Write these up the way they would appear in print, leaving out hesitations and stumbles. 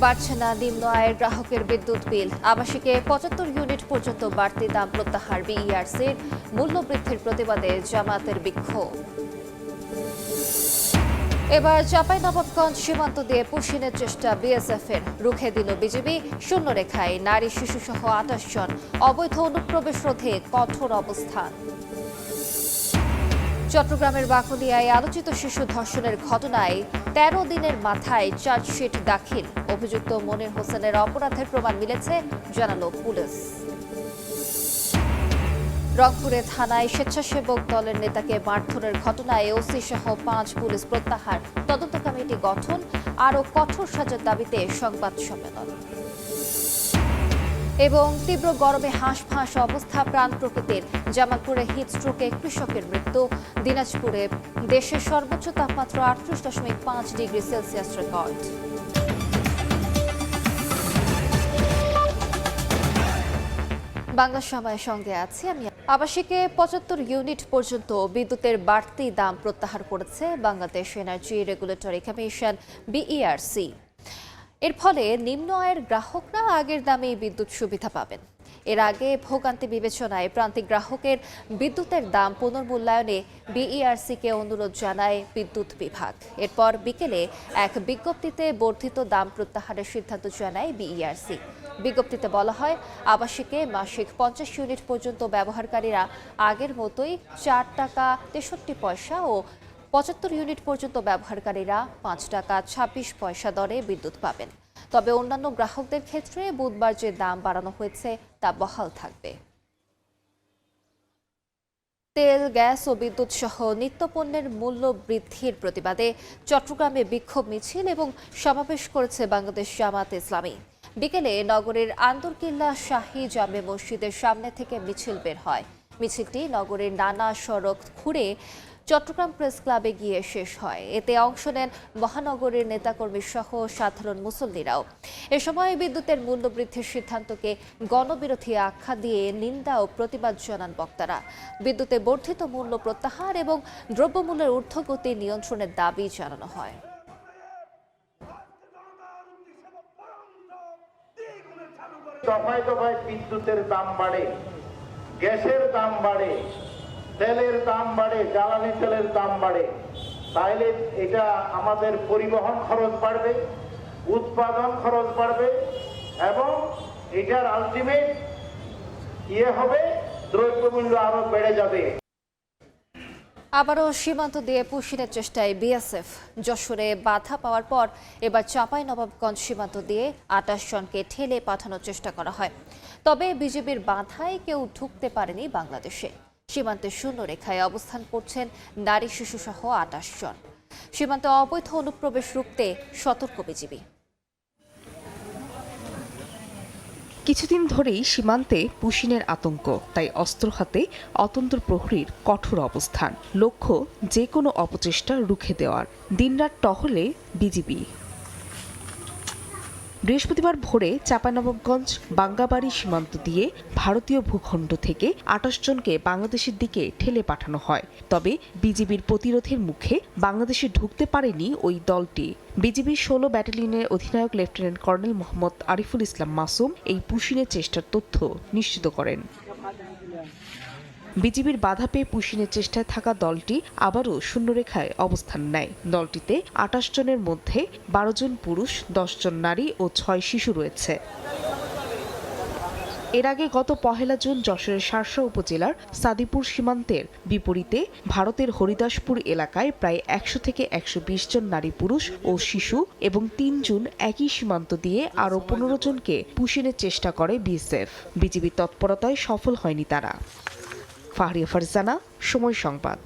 বাড়ছে না নিম্ন আয়ের গ্রাহকের বিদ্যুৎ বিল। আবাসিকে ৭৫ ইউনিট পর্যন্ত বাড়তি দাম প্রত্যাহার বিইআরসির। মূল্য বৃদ্ধির প্রতিবাদে জামায়াতের বিক্ষোভ। এবার চাঁপাইনবাবগঞ্জ সীমান্ত দিয়ে পুশিনের চেষ্টা বিএসএফের। রুখে দিল বিজিবি। শূন্যরেখায় নারী শিশুসহ ২৮ জন। অবৈধ অনুপ্রবেশ রোধে কঠোর অবস্থান। চট্টগ্রামের বাকলিয়ায় আলোচিত শিশু ধর্ষণের ঘটনায় ১৩ দিনের মাথায় চার্জশিট দাখিল। অভিযুক্ত মনির হোসেনের অপরাধের প্রমাণ মিলেছে, জানালো পুলিশ। রংপুরে থানায় স্বেচ্ছাসেবক দলের নেতাকে মারধরের ঘটনায় ওসি সহ ৫ পুলিশ প্রত্যাহার। তদন্ত কমিটি গঠন, আরও কঠোর সাজার দাবিতে সংবাদ সম্মেলন। এবং তীব্র গরমে হাঁসফাঁস অবস্থা, প্রাণ প্রকৃতির। জামালপুরে হিটস্ট্রোকে কৃষকের মৃত্যু। দিনাজপুরে দেশের সর্বোচ্চ তাপমাত্রা ৩৮.৫ ডিগ্রি সেলসিয়াস রেকর্ড। বাংলা সময়ের সঙ্গে আছি আমি। আবাসিকে ৭৫ ইউনিট পর্যন্ত বিদ্যুতের বাড়তি দাম প্রত্যাহার করেছে Bangladesh energy regulatory commission BERC. এর ফলে নিম্ন আয়ের গ্রাহকরা আগের দামেই বিদ্যুৎ সুবিধা পাবেন। এর আগে ভোগান্তি বিবেচনায় প্রান্তিক গ্রাহকের বিদ্যুতের দাম পুনর্মূল্যায়নে বিইআরসিকে অনুরোধ জানায় বিদ্যুৎ বিভাগ। এরপর বিকেলে এক বিজ্ঞপ্তিতে বর্ধিত দাম প্রত্যাহারের সিদ্ধান্ত জানায় বিইআরসি। বিজ্ঞপ্তিতে বলা হয়, আবাসিকে মাসিক ৫০ ইউনিট পর্যন্ত ব্যবহারকারীরা আগের মতোই ৪ টাকা ৬৩ পয়সা ও ৭৫ ইউনিট পর্যন্ত ব্যবহারকারীরা ৫ টাকা ২৬ পয়সা দরে বিদ্যুৎ পাবেন। তবে অন্যান্য গ্রাহকদের ক্ষেত্রে বুধবার যে দাম বাড়ানো হয়েছে তা বহাল থাকবে। তেল, গ্যাস ও বিদ্যুৎ সহ নিত্যপণ্যের মূল্য বৃদ্ধির প্রতিবাদে চট্টগ্রামে বিক্ষোভ মিছিল এবং সমাবেশ করেছে বাংলাদেশ জামায়াতে ইসলামী। বিকেলে নগরের আন্দরকিল্লা শাহী জামে মসজিদের সামনে থেকে মিছিল বের হয়। মিছিলটি নগরের নানা সড়ক ঘুরে চট্টগ্রাম প্রেস ক্লাবে গিয়ে শেষ হয়। এতে অংশ নেন মহানগরের নেতাকর্মী সহ সাধারণ মুসল্লিরাও। এ সময় বিদ্যুতের মূল্য বৃদ্ধির সিদ্ধান্তকে গণবিরোধী আখ্যা দিয়ে নিন্দা ও প্রতিবাদ জানান বক্তারা। বিদ্যুতের বর্ধিত মূল্য প্রত্যাহার এবং দ্রব্যমূল্যের ঊর্ধ্বগতি নিয়ন্ত্রণের দাবি জানানো হয়। দফায় দফায় বিদ্যুতের দাম বাড়ে, গ্যাসের দাম বাড়ে, তেলের দাম বাড়ে, জ্বালানি তেলের দাম বাড়ে, তাইলে এটা আমাদের পরিবহন খরচ বাড়বে, উৎপাদন খরচ বাড়বে এবং এটার আলটিমেট হবে দ্রব্যমূল্য আরো বেড়ে যাবে। আবারও সীমান্ত দিয়ে পুশিনের চেষ্টায় বিএসএফ। যশোরে বাধা পাওয়ার পর এবার চাঁপাইনবাবগঞ্জ সীমান্ত দিয়ে ২৮ জনকে ঠেলে পাঠানোর চেষ্টা করা হয়। তবে বিজিবির বাধায় কেউ ঢুকতে পারেনি বাংলাদেশে। সীমান্তে শূন্যরেখায় অবস্থান করছেন নারী শিশুসহ ২৮ জন। সীমান্তে অবৈধ অনুপ্রবেশ রুখতে সতর্ক বিজিবি। কিছুদিন ধরেই সীমান্তে পুশিনের আতঙ্ক, তাই অস্ত্র হাতে অতন্ত্র প্রহরীর কঠোর অবস্থান। লক্ষ্য যে কোনো অপচেষ্টা রুখে দেওয়ার। দিনরাত টহলে বিজিবি। বৃহস্পতিবার ভোরে চাঁপাইনবাবগঞ্জ বাঙ্গাবাড়ি সীমান্ত দিয়ে ভারতীয় ভূখণ্ড থেকে ২৮ জনকে বাংলাদেশের দিকে ঠেলে পাঠানো হয়। তবে বিজিবির প্রতিরোধের মুখে বাংলাদেশে ঢুকতে পারেনি ওই দলটি। বিজিবির ১৬ ব্যাটালিয়নের অধিনায়ক লেফটেন্যান্ট কর্নেল মোহাম্মদ আরিফুল ইসলাম মাসুম এই পুশিনের চেষ্টার তথ্য নিশ্চিত করেন। বিজিবির বাধা পেয়ে পুশিনের চেষ্টায় থাকা দলটি আবারও শূন্যরেখায় অবস্থান নেয়। দলটিতে ২৮ জনের মধ্যে ১২ জন পুরুষ, ১০ জন নারী ও ৬ শিশু রয়েছে। এর আগে গত ১ জুন যশোরের শার্শা উপজেলার সাদিপুর সীমান্তের বিপরীতে ভারতের হরিদাসপুর এলাকায় প্রায় ১০০ থেকে ১২০ জন নারী পুরুষ ও শিশু এবং ৩ জুন একই সীমান্ত দিয়ে আরও ১৫ জনকে পুশিনের চেষ্টা করে বিএসএফ। বিজিবির তৎপরতায় সফল হয়নি তারা। ফাহরিয়া ফারজানা, সময় সংবাদ।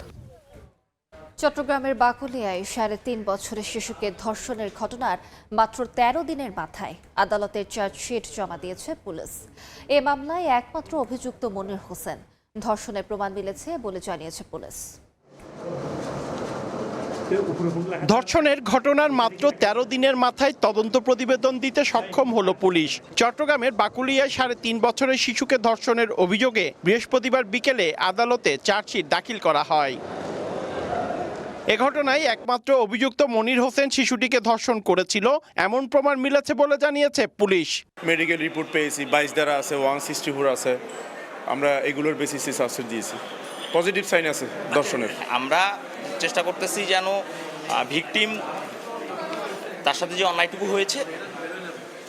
চট্টগ্রামের বাকলিয়ায় ৩.৫ বছরের শিশুকে ধর্ষণের ঘটনার মাত্র ১৩ দিনের মাথায় আদালতের চার্জশিট জমা দিয়েছে পুলিশ। এ মামলায় একমাত্র অভিযুক্ত মনির হোসেন। ধর্ষণের প্রমাণ মিলেছে বলে জানিয়েছে পুলিশ। ধর্ষণের ঘটনার মাত্র ১৩ দিনের মাথায় তদন্ত প্রতিবেদন দিতে সক্ষম হলো পুলিশ। চট্টগ্রামের বাকুলিয়ায় ৩.৫ বছরের শিশুকে ধর্ষণের অভিযোগে বৃহস্পতিবার বিকেলে আদালতে চার্জশিট দাখিল করা হয়। এ ঘটনায় একমাত্র অভিযুক্ত মনির হোসেন শিশুটিকে ধর্ষণ করেছিল এমন প্রমাণ মিলেছে বলে জানিয়েছে পুলিশ। মেডিকেল রিপোর্ট পেয়েছি, 22 ধারা আছে, 164 আছে, আমরা এগুলোর বেসিসে সাসপেন্ড দিয়েছি। পজিটিভ সাইন আছে ধর্ষণের। আমরা চেষ্টা করতেছি যেন ভিকটিম তার সাথে যে অন্যায়টুকু হয়েছে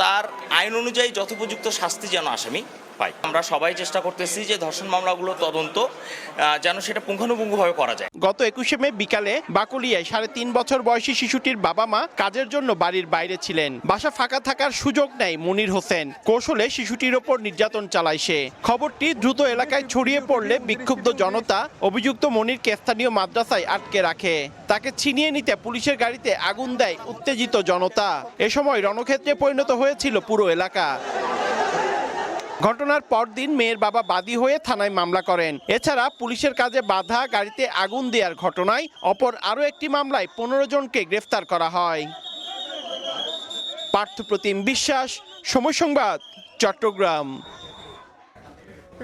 তার আইন অনুযায়ী যথোপযুক্ত শাস্তি যেন আসামি পাই। আমরা সবাই চেষ্টা করতেছি যে ধর্ষণ মামলাগুলো তদন্ত যেন সেটা পুঙ্খানুপুঙ্খভাবে করা যায়। গত 21শে মে বিকালে বাকুলিয়ায় 3.5 বছর বয়সী শিশুটির বাবা মা কাজের জন্য বাড়ির বাইরে ছিলেন। বাসা ফাঁকা থাকার সুযোগ নেয় মনির হোসেন। কৌশলে শিশুটির ওপর নির্যাতন চালায় সে। খবরটি দ্রুত এলাকায় ছড়িয়ে পড়লে বিক্ষুব্ধ জনতা অভিযুক্ত মনিরকে স্থানীয় মাদ্রাসায় আটকে রাখে। তাকে ছিনিয়ে নিতে পুলিশের গাড়িতে আগুন দেয় উত্তেজিত জনতা। এ সময় রণক্ষেত্রে পরিণত হয়েছিল পুরো এলাকা। ঘটনার পরদিন মেয়ের বাবা বাদী হয়ে থানায় মামলা করেন। এছাড়া পুলিশের কাজে বাধা, গাড়িতে আগুন দেওয়ার ঘটনায় অপর আরও একটি মামলায় 15 জনকে গ্রেফতার করা হয়। পার্থপ্রতিম বিশ্বাস, সময় সংবাদ, চট্টগ্রাম।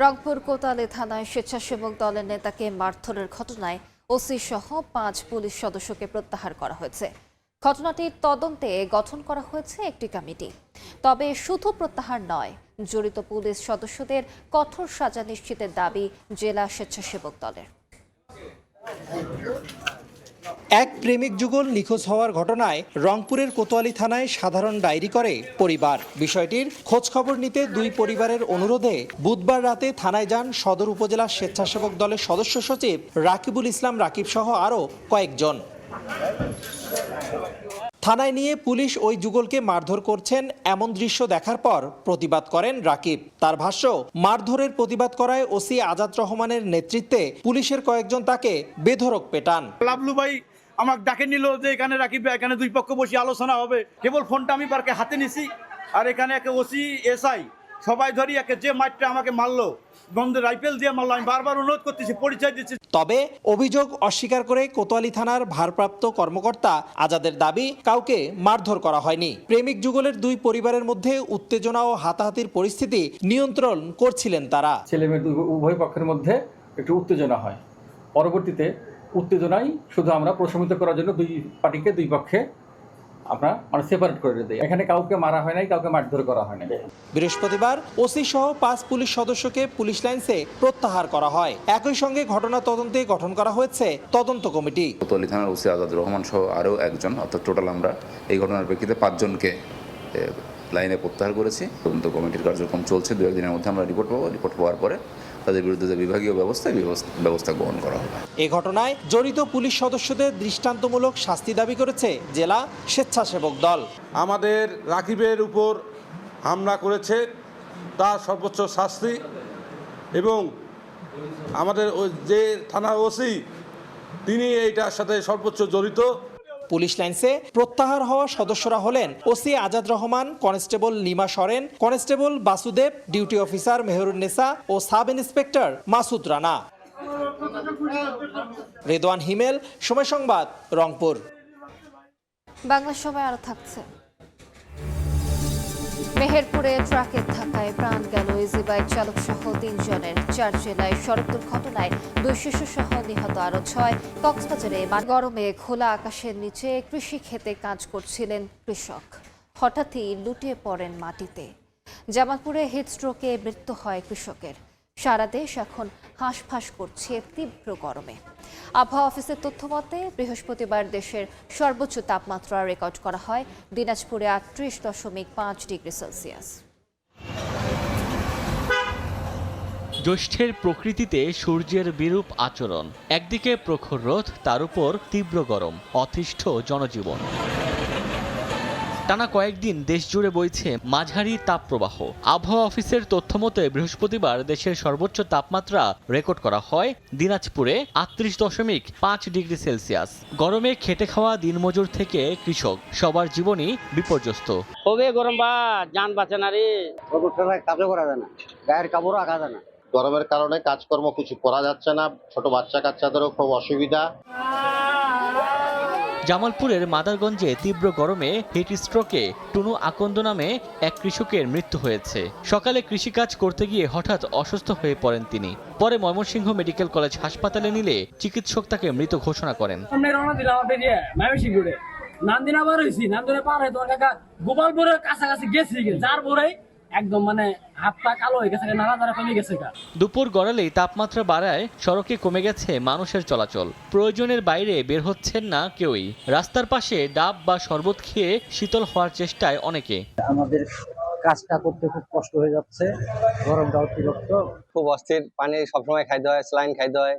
রংপুর কোতোয়ালি থানায় স্বেচ্ছাসেবক দলের নেতাকে মারধরের ঘটনায় ওসি সহ 5 পুলিশ সদস্যকে প্রত্যাহার করা হয়েছে। ঘটনাটির তদন্তে গঠন করা হয়েছে একটি কমিটি। তবে শুধু প্রত্যাহার নয়, জড়িত পুলিশ সদস্যদের কঠোর সাজা নিশ্চিতের দাবি জেলা স্বেচ্ছাসেবক দলের। এক প্রেমিক যুগল নিখোঁজ হওয়ার ঘটনায় রংপুরের কোতোয়ালি থানায় সাধারণ ডায়েরি করে পরিবার। বিষয়টির খোঁজ খবর নিতে দুই পরিবারের অনুরোধে বুধবার রাতে থানায় যান সদর উপজেলা স্বেচ্ছাসেবক দলের সদস্য সচিব রাকিবুল ইসলাম রাকিব সহ আরও কয়েকজন। থানায় নিয়ে পুলিশ ওই যুগলকে মারধর করছেন এমন দৃশ্য দেখার পর প্রতিবাদ করেন রাকিব। তার ভাষ্য, মারধরের প্রতিবাদ করায় ওসি আজাদ রহমানের নেতৃত্বে পুলিশের কয়েকজন তাকে বেধড়ক পেটান। লাবলু ভাই আমাকে ডাকে নিল যে এখানে রাকিব, এখানে দুই পক্ষ বসে আলোচনা হবে। কেবল ফোনটা আমি পার্কে হাতে নিছি, আর এখানে একে ওসি এসআই সবাই ধরি একে যে মাইটটা আমাকে মারলো, গন্ধে রাইফেল দিয়ে মারলো। আমি বারবার অনুরোধ করতেছি, পরিচয় দিচ্ছি। তবে অভিযোগ অস্বীকার করে কোতোয়ালি থানার ভারপ্রাপ্ত কর্মকর্তা আজাদের দাবি, কাউকে মারধর করা হয়নি। প্রেমিক যুগলের দুই পরিবারের মধ্যে উত্তেজনা ও হাতাহাতির পরিস্থিতি নিয়ন্ত্রণ করছিলেন তারা। ছেলে মেয়ে উভয় পক্ষের মধ্যে একটু উত্তেজনা হয়। পরবর্তীতে উত্তেজনাই শুধু আমরা প্রশমিত করার জন্য দুই পার্টিকে দুই পক্ষে আমরা সেপারেট করে দিই। এখানে কাউকে মারা হয় নাই, কাউকে মারধর করা হয় নাই। বৃহস্পতিবার ওসি সহ 5 পুলিশ সদস্যকে পুলিশ লাইন্সে প্রত্যাহার করা হয়। একই সঙ্গে ঘটনা তদন্তে গঠন করা হয়েছে তদন্ত কমিটি। কোতোয়ালি থানার ওসি আজাদ রহমান সহ আরও একজন, অর্থাৎ টোটাল আমরা এই ঘটনার প্রেক্ষিতে 5 জনকে লাইনে প্রত্যাহার করেছি। তদন্ত কমিটির কার্যক্রম চলছে। 2-1 দিনের মধ্যে আমরা রিপোর্ট পাবো। রিপোর্ট পাওয়ার পরে তাদের বিরুদ্ধে যে বিভাগীয় ব্যবস্থা গ্রহণ করা হবে। এ ঘটনায় জড়িত পুলিশ সদস্যদের দৃষ্টান্তমূলক শাস্তি দাবি করেছে জেলা স্বেচ্ছাসেবক দল। আমাদের রাকিবের উপর হামলা করেছে, তার সর্বোচ্চ শাস্তি, এবং আমাদের যে থানার ওসি তিনি এইটার সাথে সর্বোচ্চ জড়িত। পুলিশ লাইন্সে প্রত্যাহার হওয়া সদস্যরা হলেন OC Azad Rahman, constable Lima Soren, constable Basudev, duty officer Mehrunnesa ও সাব ইন্সপেক্টর মাসুদ রানা। রেদওয়ান হিমেল, সময় সংবাদ, রংপুর। বাংলা সময় আরো থাকছে। মেহেরপুরে ট্রাকের ধাক্কায় প্রাণ গেল ইজি বাইক চালক সহ 3 জনের। 4 জেলায় সড়ক দুর্ঘটনায় 2 শিশু সহ নিহত আরো 6। কক্সবাজারে গরমে খোলা আকাশের নিচে কৃষি ক্ষেতে কাজ করছিলেন কৃষক। হঠাৎই লুটিয়ে পড়েন মাটিতে। জামালপুরে হিটস্ট্রোকে মৃত্যু হয় কৃষকের। সারা দেশ এখন হাঁসফাঁস করছে তীব্র গরমে। আবহাওয়া অফিসের তথ্য মতে বৃহস্পতিবার দেশের সর্বোচ্চ তাপমাত্রা রেকর্ড করা হয় দিনাজপুরে 38.5 ডিগ্রি সেলসিয়াস। জ্যৈষ্ঠের প্রকৃতিতে সূর্যের বিরূপ আচরণ। একদিকে প্রখর রোদ, তার উপর তীব্র গরম, অতিষ্ঠ জনজীবন। টানা কয়েকদিন দেশ জুড়ে বইছে মাঝারি তাপপ্রবাহ। আবহাওয়া অফিসের তথ্য মতে বৃহস্পতিবার দেশের সর্বোচ্চ তাপমাত্রা রেকর্ড করা হয় দিনাজপুরে 38.5 ডিগ্রি সেলসিয়াস। গরমে খেটে খাওয়া দিনমজুর থেকে কৃষক, সবার জীবনই বিপর্যস্ত। খুবই গরম, বা জান বাঁচে না রে, কাজও করা যায় না, গায়ের কাপড়ও রাখা যায় না। গরমের কারণে কাজকর্ম কিছু করা যাচ্ছে না। ছোট বাচ্চা কাচ্চাদেরও খুব অসুবিধা। জামালপুরের মাদারগঞ্জে তীব্র গরমে হিট স্ট্রোকে টুনু আকন্দ নামে এক কৃষকের মৃত্যু হয়েছে। সকালে কৃষিকাজ করতে গিয়ে হঠাৎ অসুস্থ হয়ে পড়েন তিনি। পরে ময়মনসিংহ মেডিকেল কলেজ হাসপাতালে নিলে চিকিৎসক তাকে মৃত ঘোষণা করেন। গোপালপুরের কাছাকাছি গেছি, যার পরে একদম হাত পা কালো হয়ে গেছে, নাড়াচাড়া কমে গেছে। দুপুর গড়ালেই তাপমাত্রা বাড়ায় সড়কে কমে গেছে মানুষের চলাচল। প্রয়োজনের বাইরে বের হচ্ছেন না কেউই। রাস্তার পাশে ডাব বা শরবত খেয়ে শীতল হওয়ার চেষ্টায় অনেকে। আমাদের কাজটা করতে খুব কষ্ট হয়ে যাচ্ছে, গরমটা অতিরিক্ত, খুব অস্থির। পানি সবসময় খাইতে হয়, স্যালাইন খাইতে হয়।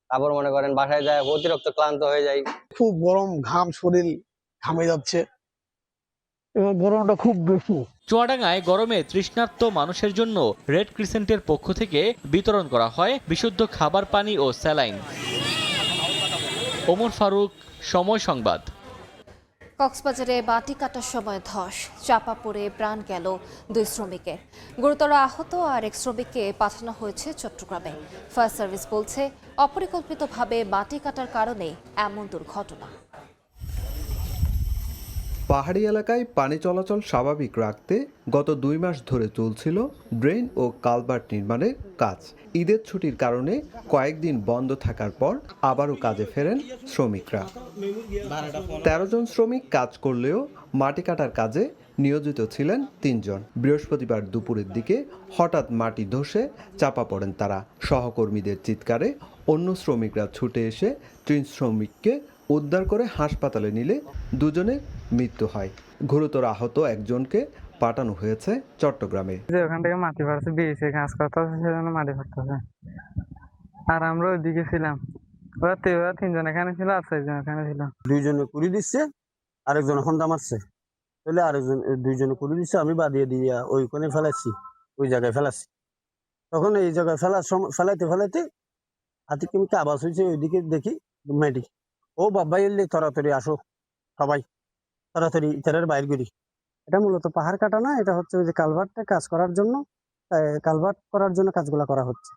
তারপর মনে করেন বাসায় যায় অতিরিক্ত ক্লান্ত হয়ে যায়। খুব গরম, ঘাম, শরীর ঘামে যাচ্ছে, এবং গরমটা খুব বেশি। চুয়াডাঙ্গায় গরমে তৃষ্ণার্ত মানুষের জন্য রেড ক্রিসেন্টের পক্ষ থেকে বিতরণ করা হয় বিশুদ্ধ খাবার পানি ও স্যালাইন। ওমর ফারুক, সময় সংবাদ। কক্সবাজারে বাটি কাটার সময় ধস, চাপা পড়ে প্রাণ গেল 2 শ্রমিকের। গুরুতর আহত আর এক শ্রমিককে পাঠানো হয়েছে চট্টগ্রামে। ফায়ার সার্ভিস বলছে অপরিকল্পিতভাবে বাটি কাটার কারণে এমন দুর্ঘটনা। পাহাড়ি এলাকায় পানি চলাচল স্বাভাবিক রাখতে গত 2 মাস ধরে চলছিল ড্রেন ও কালভার্ট নির্মাণের কাজ। ঈদের ছুটির কারণে কয়েকদিন বন্ধ থাকার পর আবারও কাজে ফেরেন শ্রমিকরা। 13 জন শ্রমিক কাজ করলেও মাটি কাটার কাজে নিয়োজিত ছিলেন 3 জন। বৃহস্পতিবার দুপুরের দিকে হঠাৎ মাটি ধসে চাপা পড়েন তারা। সহকর্মীদের চিৎকারে অন্য শ্রমিকরা ছুটে এসে 3 শ্রমিককে উদ্ধার করে হাসপাতালে নিলে 2 জনের মৃত্যু হয়। গুরুতর আহত একজনকে পাঠানো হয়েছে চট্টগ্রামে। ওখান থেকে মাটি ফাড়ছে, বিএসএ কাজ করতে সেজন্য মাটি ফাড়তেছে। আর আমরা ওইদিকে ছিলাম, ওরা 3 জন এখানে ছিল আর 4 জন এখানে ছিল। 2 জনে কুড়ি দিচ্ছে, আরেকজন হন্দা মারছে, তাহলে আরেকজন 2 জনে কুড়ি দিচ্ছে, আমি বাদিয়ে দিয়ে ওইখানে ফেলাচ্ছি, ওই জায়গায় ফেলাচ্ছি। তখন এই জায়গায় ফেলাইতে হাতে কেমনি আবাস হয়েছে, ওইদিকে দেখি মেডি ও বাবা এলে তাড়াতাড়ি আসো, সবাই তাড়াতাড়ি ইতারের বাইর করি। এটা মূলত পাহাড় কাটা না, এটা হচ্ছে ওই যে কালভার্টে কাজ করার জন্য, কাজগুলো করা হচ্ছে।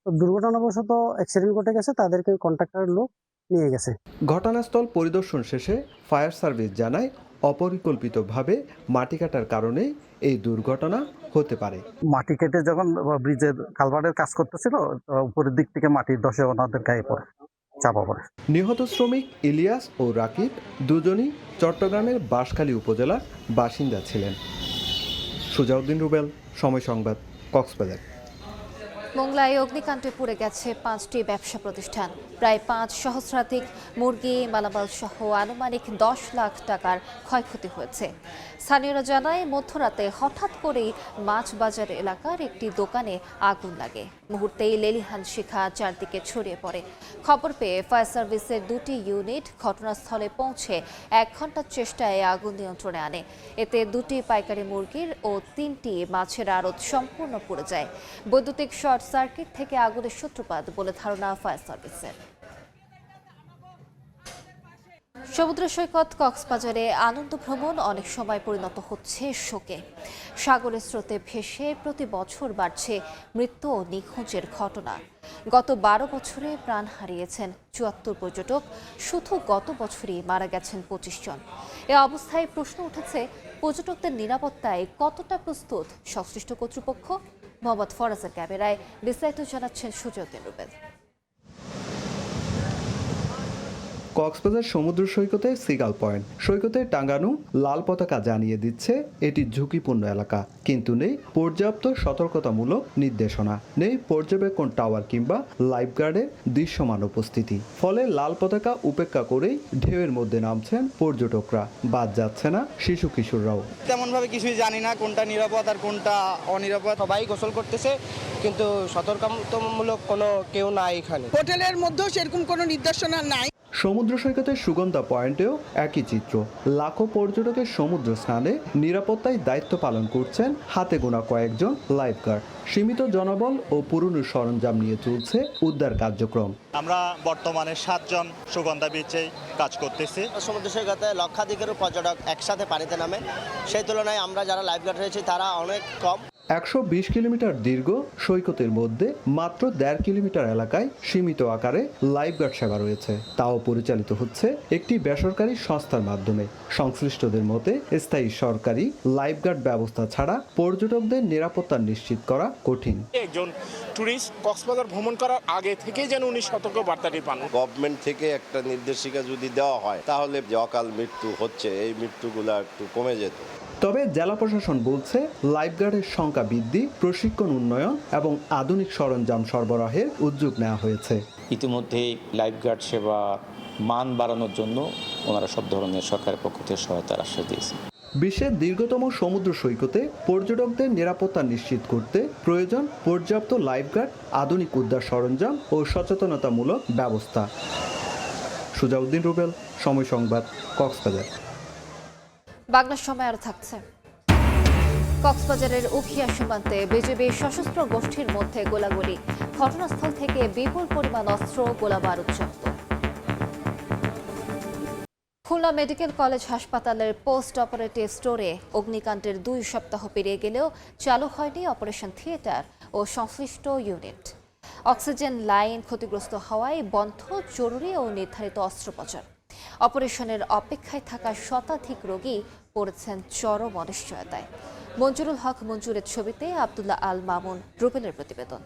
তো দুর্ঘটনাবশত অ্যাক্সিডেন্ট ঘটে গেছে, তাদেরকে কন্ট্রাক্টরের লোক নিয়ে গেছে। ঘটনাস্থল পরিদর্শন শেষে ফায়ার সার্ভিস জানায় অপরিকল্পিতভাবে মাটি কাটার কারণে এই দুর্ঘটনা হতে পারে। মাটি কেটে যখন ব্রিজের কালভার্টের কাজ করতেছিল, উপরের দিক থেকে মাটি ধসে ওনাদের গায়ে পড়ে, চাপা পড়ে। নিহত শ্রমিক ইলিয়াস ও রাকিব দুজনই চট্টগ্রামের বাঁশখালী উপজেলার বাসিন্দা ছিলেন। সুজাউদ্দিন রুবেল, সময় সংবাদ, কক্সবাজার। মোংলায় অগ্নিকাণ্ডে পুড়ে গেছে 5টি ব্যবসা প্রতিষ্ঠান। প্রায় 5 সহস্রাধিক মুরগি, মালামাল সহ আনুমানিক 10 লাখ টাকার ক্ষয়ক্ষতি হয়েছে। স্থানীয়রা জানায় মধ্যরাতে হঠাৎ করেই মাছ বাজার এলাকার একটি দোকানে আগুন লাগে। মুহূর্তেই লেলিহান শিখা চারদিকে ছড়িয়ে পড়ে। খবর পেয়ে ফায়ার সার্ভিসের 2টি ইউনিট ঘটনাস্থলে পৌঁছে 1 ঘন্টার চেষ্টায় আগুন নিয়ন্ত্রণে আনে। এতে 2টি পাইকারি মুরগির ও 3টি মাছের আড়ত সম্পূর্ণ পুড়ে যায়। বৈদ্যুতিক শর্ট সার্কিট থেকে আগুনের সূত্রপাত বলে ধারণা ফায়ার সার্ভিসের। সমুদ্র সৈকত কক্সবাজারে আনন্দ ভ্রমণ অনেক সময় পরিণত হচ্ছে শোকে। সাগরের স্রোতে ভেসে প্রতি বছর বাড়ছে মৃত্যু ও নিখোঁজের ঘটনা। গত 12 বছরে প্রাণ হারিয়েছেন 74 পর্যটক। শুধু গত বছরই মারা গেছেন 25 জন। এ অবস্থায় প্রশ্ন উঠেছে, পর্যটকদের নিরাপত্তায় কতটা প্রস্তুত সংশ্লিষ্ট কর্তৃপক্ষ? মোহাম্মদ ফরাজের ক্যামেরায় বিস্তারিত জানাচ্ছেন সুজাউদ্দিন রুবেল। কক্সবাজার সমুদ্র সৈকতে সিগাল পয়েন্ট সৈকতে টাঙ্গানো লাল পতাকা জানিয়ে দিচ্ছে এটি ঝুঁকিপূর্ণ এলাকা, কিন্তু নেই পর্যাপ্ত সতর্কতামূলক নির্দেশনা, নেই পর্যবেক্ষণ টাওয়ার কিংবা লাইফগার্ডের দৃশ্যমান উপস্থিতি। ফলে লাল পতাকা উপেক্ষা করেই ঢেউয়ের মধ্যে নামছেন পর্যটকরা, বাদ যাচ্ছে না শিশু কিশোররাও। তেমন ভাবে কিছুই জানি না কোনটা নিরাপদ আর কোনটা অনিরাপদ। সবাই গোসল করতেছে, কিন্তু সতর্কতামূলক কোনো কেউ নাই এখানে। হোটেলের মধ্যেও সেরকম কোনো নির্দেশনা নাই। সমুদ্র সৈকতের সুগন্ধা পয়েন্টেও একই চিত্র। লাখো পর্যটকের সমুদ্র স্নানে নিরাপত্তায় দায়িত্ব পালন করছেন হাতে গোনা কয়েকজন লাইফগার্ড। সীমিত জনবল ও পুরনো সরঞ্জাম নিয়ে চলছে উদ্ধার কার্যক্রম। আমরা বর্তমানে 7 জন সুগন্ধা বিচে কাজ করতেছি। সমুদ্র সৈকতে লক্ষাধিকের পর্যটক একসাথে পানিতে নামে, সেই তুলনায় আমরা যারা লাইফগার্ড রয়েছি তারা অনেক কম। 120 কিলোমিটার দীর্ঘ সৈকতের মধ্যে মাত্র 1.5 কিলোমিটার এলাকায় সীমিত আকারে লাইফগার্ড সেবা রয়েছে, তাও পরিচালিত হচ্ছে একটি বেসরকারি সংস্থার মাধ্যমে। সংশ্লিষ্টদের মতে স্থায়ী সরকারি লাইফগার্ড ব্যবস্থা ছাড়া পর্যটকদের নিরাপত্তা নিশ্চিত করা কঠিন। একজন ট্যুরিস্ট কক্সবাজার ভ্রমণ করার আগে থেকেই যেন উনি সতর্ক বার্তাটি পান। গভর্নমেন্ট থেকে একটা নির্দেশিকা যদি দেওয়া হয় তাহলে যে অকাল মৃত্যু হচ্ছে এই মৃত্যুগুলো একটু কমে যেত। তবে জেলা প্রশাসন বলছে লাইফগার্ডের সংখ্যা বৃদ্ধি, প্রশিক্ষণ উন্নয়ন এবং আধুনিক সরঞ্জাম সরবরাহের উদ্যোগ নেওয়া হয়েছে। ইতিমধ্যেই লাইফগার্ড সেবা মান বাড়ানোর জন্য ওনারা সব ধরনের সরকারের পক্ষ থেকে সহায়তার আশ্বাস দিয়েছে। বিশ্বের দীর্ঘতম সমুদ্র সৈকতে পর্যটকদের নিরাপত্তা নিশ্চিত করতে প্রয়োজন পর্যাপ্ত লাইফগার্ড, আধুনিক উদ্ধার সরঞ্জাম ও সচেতনতামূলক ব্যবস্থা। সুজাউদ্দিন রুবেল, সময় সংবাদ, কক্সবাজার। বাংলা সময় আরো থাকছে। কক্সবাজারের উখিয়া সীমান্তে বিজিবি সশস্ত্র গোষ্ঠীর মধ্যে গোলাগুলি, ঘটনাস্থল থেকে বিপুল পরিমাণ অস্ত্র, গোলাবারুদ জব্দ। খুলনা মেডিকেল কলেজ হাসপাতালের পোস্ট অপারেটিভ স্টোরে অগ্নিকাণ্ডের 2 সপ্তাহ পেরিয়ে গেলেও চালু হয়নি অপারেশন থিয়েটার ও সংশ্লিষ্ট ইউনিট। অক্সিজেন লাইন ক্ষতিগ্রস্ত হওয়ায় বন্ধ জরুরি ও নির্ধারিত অস্ত্রোপচার। অপারেশনের অপেক্ষায় থাকা শতাধিক রোগী পড়েছেন চরম অনিশ্চয়তায়। মঞ্জুরুল হক মঞ্জুরের ছবিতে আব্দুল্লাহ আল মামুন, রুবেলের প্রতিবেদন।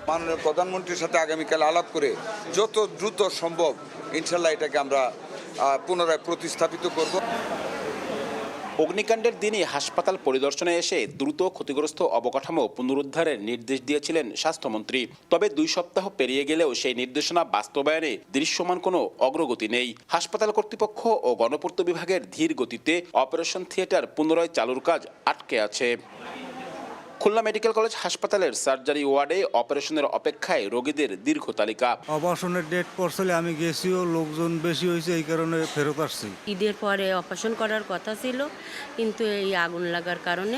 মাননীয় প্রধানমন্ত্রীর সাথে আগামীকাল আলাপ করে যত দ্রুত সম্ভব ইনশাল্লাহ এটাকে আমরা পুনরায় প্রতিস্থাপিত করব। অগ্নিকাণ্ডের দিনই হাসপাতাল পরিদর্শনে এসে দ্রুত ক্ষতিগ্রস্ত অবকাঠামো পুনরুদ্ধারের নির্দেশ দিয়েছিলেন স্বাস্থ্যমন্ত্রী। তবে 2 সপ্তাহ পেরিয়ে গেলেও সেই নির্দেশনা বাস্তবায়নে দৃশ্যমান কোনো অগ্রগতি নেই। হাসপাতাল কর্তৃপক্ষ ও গণপূর্ত বিভাগের ধীর গতিতে অপারেশন থিয়েটার পুনরায় চালুর কাজ আটকে আছে। খুলনা মেডিকেল কলেজ হাসপাতালের সার্জারি ওয়ার্ডে অপারেশনের অপেক্ষায় রোগীদের দীর্ঘ তালিকা। অপারেশনের ডেট পড়ছিল, আমি গেছিও, লোকজন বেশি হয়েছে, এই কারণে ফেরত আসছি। ঈদের পরে অপারেশন করার কথা ছিল, কিন্তু এই আগুন লাগার কারণে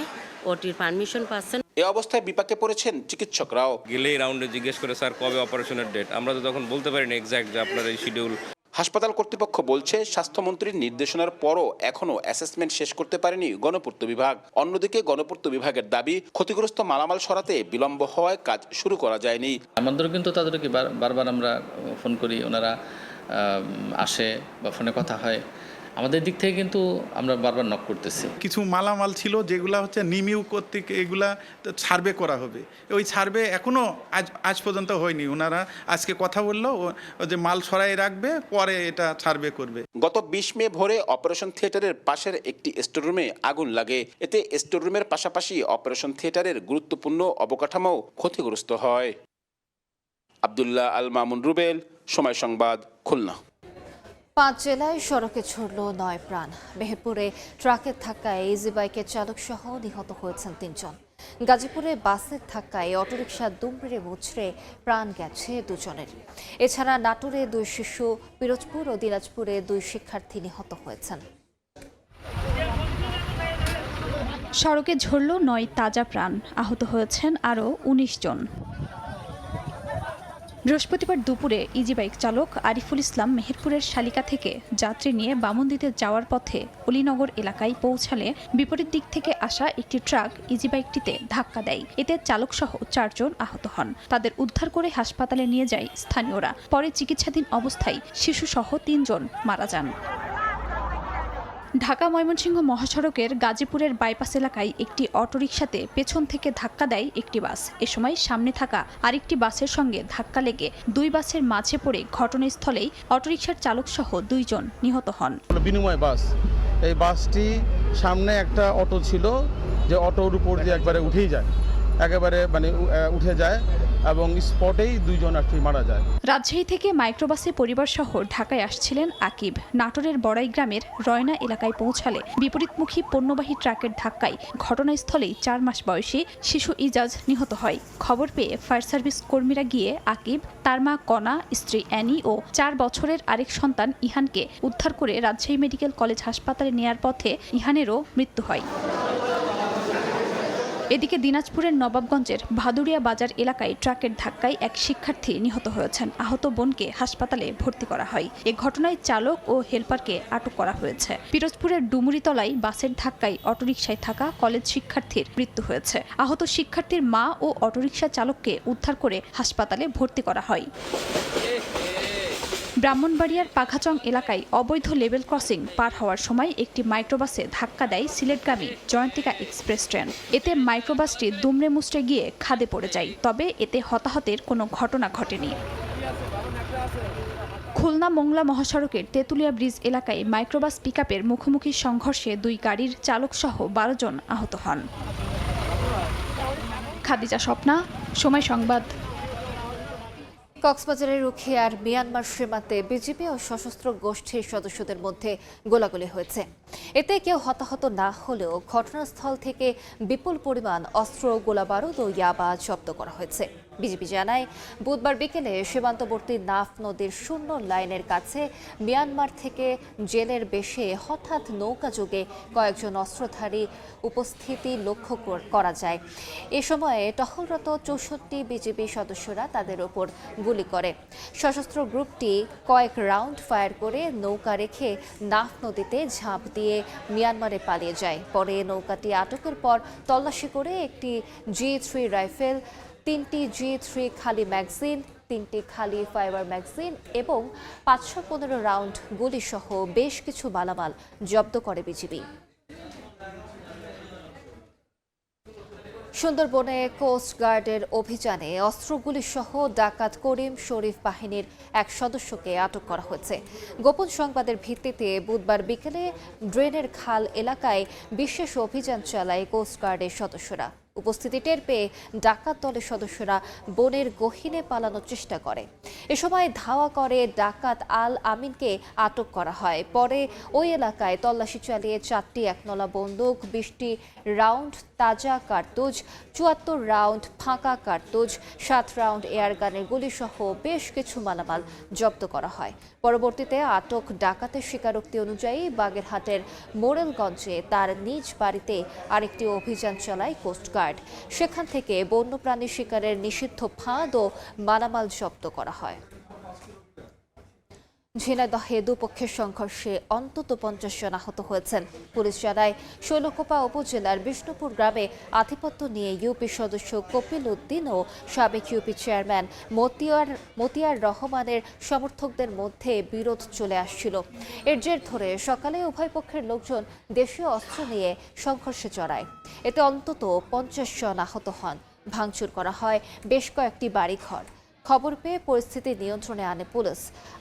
ওটির পারমিশন পাচ্ছেন। এই অবস্থায় বিপাকে পড়েছেন চিকিৎসকরাও। গেলেই রাউন্ডে জিজ্ঞেস করে স্যার কবে অপারেশনের ডেট, আমরা তো তখন বলতে পারি না এক্স্যাক্ট যে আপনার এই শিডিউল। হাসপাতাল কর্তৃপক্ষ বলছে স্বাস্থ্যমন্ত্রীর নির্দেশনার পরও এখনও অ্যাসেসমেন্ট শেষ করতে পারেনি গণপূর্ত বিভাগ। অন্যদিকে গণপূর্ত বিভাগের দাবি ক্ষতিগ্রস্ত মালামাল সরাতে বিলম্ব হওয়ায় কাজ শুরু করা যায়নি। আমাদেরও কিন্তু তাদেরকে বারবার আমরা ফোন করি, ওনারা আসে বা ফোনে কথা হয়। আমাদের দিক থেকে কিন্তু আমরা বারবার নক করতেছি। কিছু মালামাল ছিল যেগুলা হচ্ছে নিমিউ কর্তৃক এগুলা সার্ভে করা হবে, ওই সার্ভে এখনো আজ পর্যন্ত হয়নি। ওনারা আজকে কথা বললো যে মাল সরাই রাখবে, পরে এটা সার্ভে করবে। গত 20 মে ভোরে অপারেশন থিয়েটারের পাশের একটি স্টোররুমে আগুন লাগে। এতে স্টোররুমের পাশাপাশি অপারেশন থিয়েটারের গুরুত্বপূর্ণ অবকাঠামো ক্ষতিগ্রস্ত হয়। আব্দুল্লাহ আল মামুন, রুবেল, সময় সংবাদ, খুলনা। 5 জেলায় সড়কে ছড়ল 9 প্রাণ। মেহেরপুরে ট্রাকের ধাক্কায় ইজি বাইকের চালক সহ নিহত হয়েছেন 3 জন। গাজীপুরে বাসের ধাক্কায় অটোরিকশা দুমড়ে মুচড়ে প্রাণ গেছে 2 জনের। এছাড়া নাটোরে 2 শিশু, পিরোজপুর ও দিনাজপুরে 2 শিক্ষার্থী নিহত হয়েছেন। সড়কে ঝরল 9 তাজা প্রাণ, আহত হয়েছেন আরও 19 জন। বৃহস্পতিবার দুপুরে ইজি বাইক চালক আরিফুল ইসলাম মেহেরপুরের শালিকা থেকে যাত্রী নিয়ে বামন্দিতে যাওয়ার পথে অলিনগর এলাকায় পৌঁছালে বিপরীত দিক থেকে আসা একটি ট্রাক ইজি বাইকটিতে ধাক্কা দেয়। এতে চালকসহ 4 জন আহত হন। তাদের উদ্ধার করে হাসপাতালে নিয়ে যায় স্থানীয়রা। পরে চিকিৎসাধীন অবস্থায় শিশুসহ 3 জন মারা যান। ঢাকা ময়মনসিংহ মহাসড়কের গাজীপুরের বাইপাস এলাকায় একটি অটোরিকশাতে পেছন থেকে ধাক্কা দেয় একটি বাস। এ সময় সামনে থাকা আরেকটি বাসের সঙ্গে ধাক্কা লেগে 2 বাসের মাঝে পড়ে ঘটনাস্থলেই অটোরিকশার চালক সহ 2 জন নিহত হন। বিনিময় বাস, এই বাসটি সামনে একটা অটো ছিল, যে অটোর উপর দিয়ে একবারে উঠেই যায়, একেবারে মানে উঠে যায় এবং স্পটেই 2 জন আর কি মারা যায়। রাজশাহী থেকে মাইক্রোবাসে পরিবার সহ ঢাকায় আসছিলেন আকিব। নাটোরের বড়াই গ্রামের রয়না এলাকায় পৌঁছালে বিপরীতমুখী পণ্যবাহী ট্রাকের ধাক্কায় ঘটনাস্থলেই 4 মাস বয়সী শিশু ইজাজ নিহত হয়। খবর পেয়ে ফায়ার সার্ভিস কর্মীরা গিয়ে আকিব, তার মা কণা, স্ত্রী অ্যানি ও 4 বছরের আরেক সন্তান ইহানকে উদ্ধার করে রাজশাহী মেডিকেল কলেজ হাসপাতালে নেয়ার পথে ইহানেরও মৃত্যু হয়। এদিকে দিনাজপুরের নবাবগঞ্জের ভাদুরিয়া বাজার এলাকায় ট্রাকের ধাক্কায় এক শিক্ষার্থী নিহত হয়েছেন। আহত বোনকে হাসপাতালে ভর্তি করা হয়। এ ঘটনায় চালক ও হেলপারকে আটক করা হয়েছে। পিরোজপুরের ডুমুরিতলায় বাসের ধাক্কায় অটোরিকশায় থাকা কলেজ শিক্ষার্থীর মৃত্যু হয়েছে। আহত শিক্ষার্থীর মা ও অটোরিকশা চালককে উদ্ধার করে হাসপাতালে ভর্তি করা হয়। ব্রাহ্মণবাড়িয়ার পাখাচং এলাকায় অবৈধ লেভেল ক্রসিং পার হওয়ার সময় একটি মাইক্রোবাসে ধাক্কা দেয় সিলেটগামী জয়ন্তিকা এক্সপ্রেস ট্রেন। এতে মাইক্রোবাসটি দুমড়ে মুচড়ে গিয়ে খাদে পড়ে যায়। তবে এতে হতাহতের কোনো ঘটনা ঘটেনি। খুলনা মোংলা মহাসড়কের তেঁতুলিয়া ব্রিজ এলাকায় মাইক্রোবাস পিকআপের মুখোমুখি সংঘর্ষে 2 গাড়ির চালকসহ 12 জন আহত হন। খাদিজা স্বপ্না, সময় সংবাদ। কক্সবাজারের উখিয়ার মিয়ানমার সীমান্তে বিজিবি ও সশস্ত্র গোষ্ঠীর সদস্যদের মধ্যে গোলাগুলি হয়েছে। এতে কেউ হতাহত না হলেও ঘটনাস্থল থেকে বিপুল পরিমাণ অস্ত্র, গোলাবারুদ ও ইয়াবা জব্দ করা হয়েছে। বিজিবি জানায়, বুধবার বিকেলে সীমান্তবর্তী নাফ নদীর 0 লাইনের কাছে মিয়ানমার থেকে জেলের বেশে হঠাৎ নৌকাযোগে কয়েকজন অস্ত্রধারী উপস্থিতি লক্ষ্য করা যায়। এ সময়ে টহলরত 64 বিজিবি সদস্যরা তাদের ওপর গুলি করে। সশস্ত্র গ্রুপটি কয়েক রাউন্ড ফায়ার করে নৌকা রেখে নাফ নদীতে ঝাঁপ দিয়ে মিয়ানমারে পালিয়ে যায়। পরে নৌকাটি আটকের পর তল্লাশি করে একটি G3 রাইফেল, 3টি G3 খালি ম্যাগাজিন, 3টি খালি ফাইবার ম্যাগাজিন এবং 515 রাউন্ড গুলিসহ বেশ কিছু মালামাল জব্দ করে বিজিবি। সুন্দরবনে কোস্ট গার্ডের অভিযানে অস্ত্রগুলি সহ ডাকাত করিম শরীফ বাহিনীর এক সদস্যকে আটক করা হয়েছে। গোপন সংবাদের ভিত্তিতে বুধবার বিকেলে ড্রেনের খাল এলাকায় বিশেষ অভিযান চালায় কোস্ট গার্ডের সদস্যরা। উপস্থিতি টের পেয়ে ডাকাত দলের সদস্যরা বনের গহীনে পালানোর চেষ্টা করে। এ সময় ধাওয়া করে ডাকাত আল আমিনকে আটক করা হয়। পরে ওই এলাকায় তল্লাশি চালিয়ে 4টি 1নলা বন্দুক, 20টি রাউন্ড তাজা কার্তুজ, 74 রাউন্ড ফাঁকা কার্তুজ, 7 রাউন্ড এয়ারগানের গুলিসহ বেশ কিছু মালামাল জব্দ করা হয়। পরবর্তীতে আটক ডাকাতের স্বীকারোক্তি অনুযায়ী বাগেরহাটের মোরেলগঞ্জে তার নিজ বাড়িতে আরেকটি অভিযান চালায় কোস্টগার্ড। সেখান থেকে বন্যপ্রাণী শিকারের নিষিদ্ধ ফাঁদ ও মালামাল জব্দ করা হয়। ঝিনাইদহে দুপক্ষের সংঘর্ষে অন্তত 50 জন আহত হয়েছেন। পুলিশ জানায়, শৈলকুপা উপজেলার বিষ্ণুপুর গ্রামে আধিপত্য নিয়ে ইউপি সদস্য কপিল উদ্দিন ও সাবেক ইউপি চেয়ারম্যান মতিয়ার রহমানের সমর্থকদের মধ্যে বিরোধ চলে আসছিল। এর জের ধরে সকালে উভয় পক্ষের লোকজন দেশীয় অস্ত্র নিয়ে সংঘর্ষে জড়ায়। এতে অন্তত 50 জন আহত হন। ভাঙচুর করা হয় বেশ কয়েকটি বাড়িঘর। খবর পেয়ে পরিস্থিতি নিয়ন্ত্রণে আনে পুলিশ।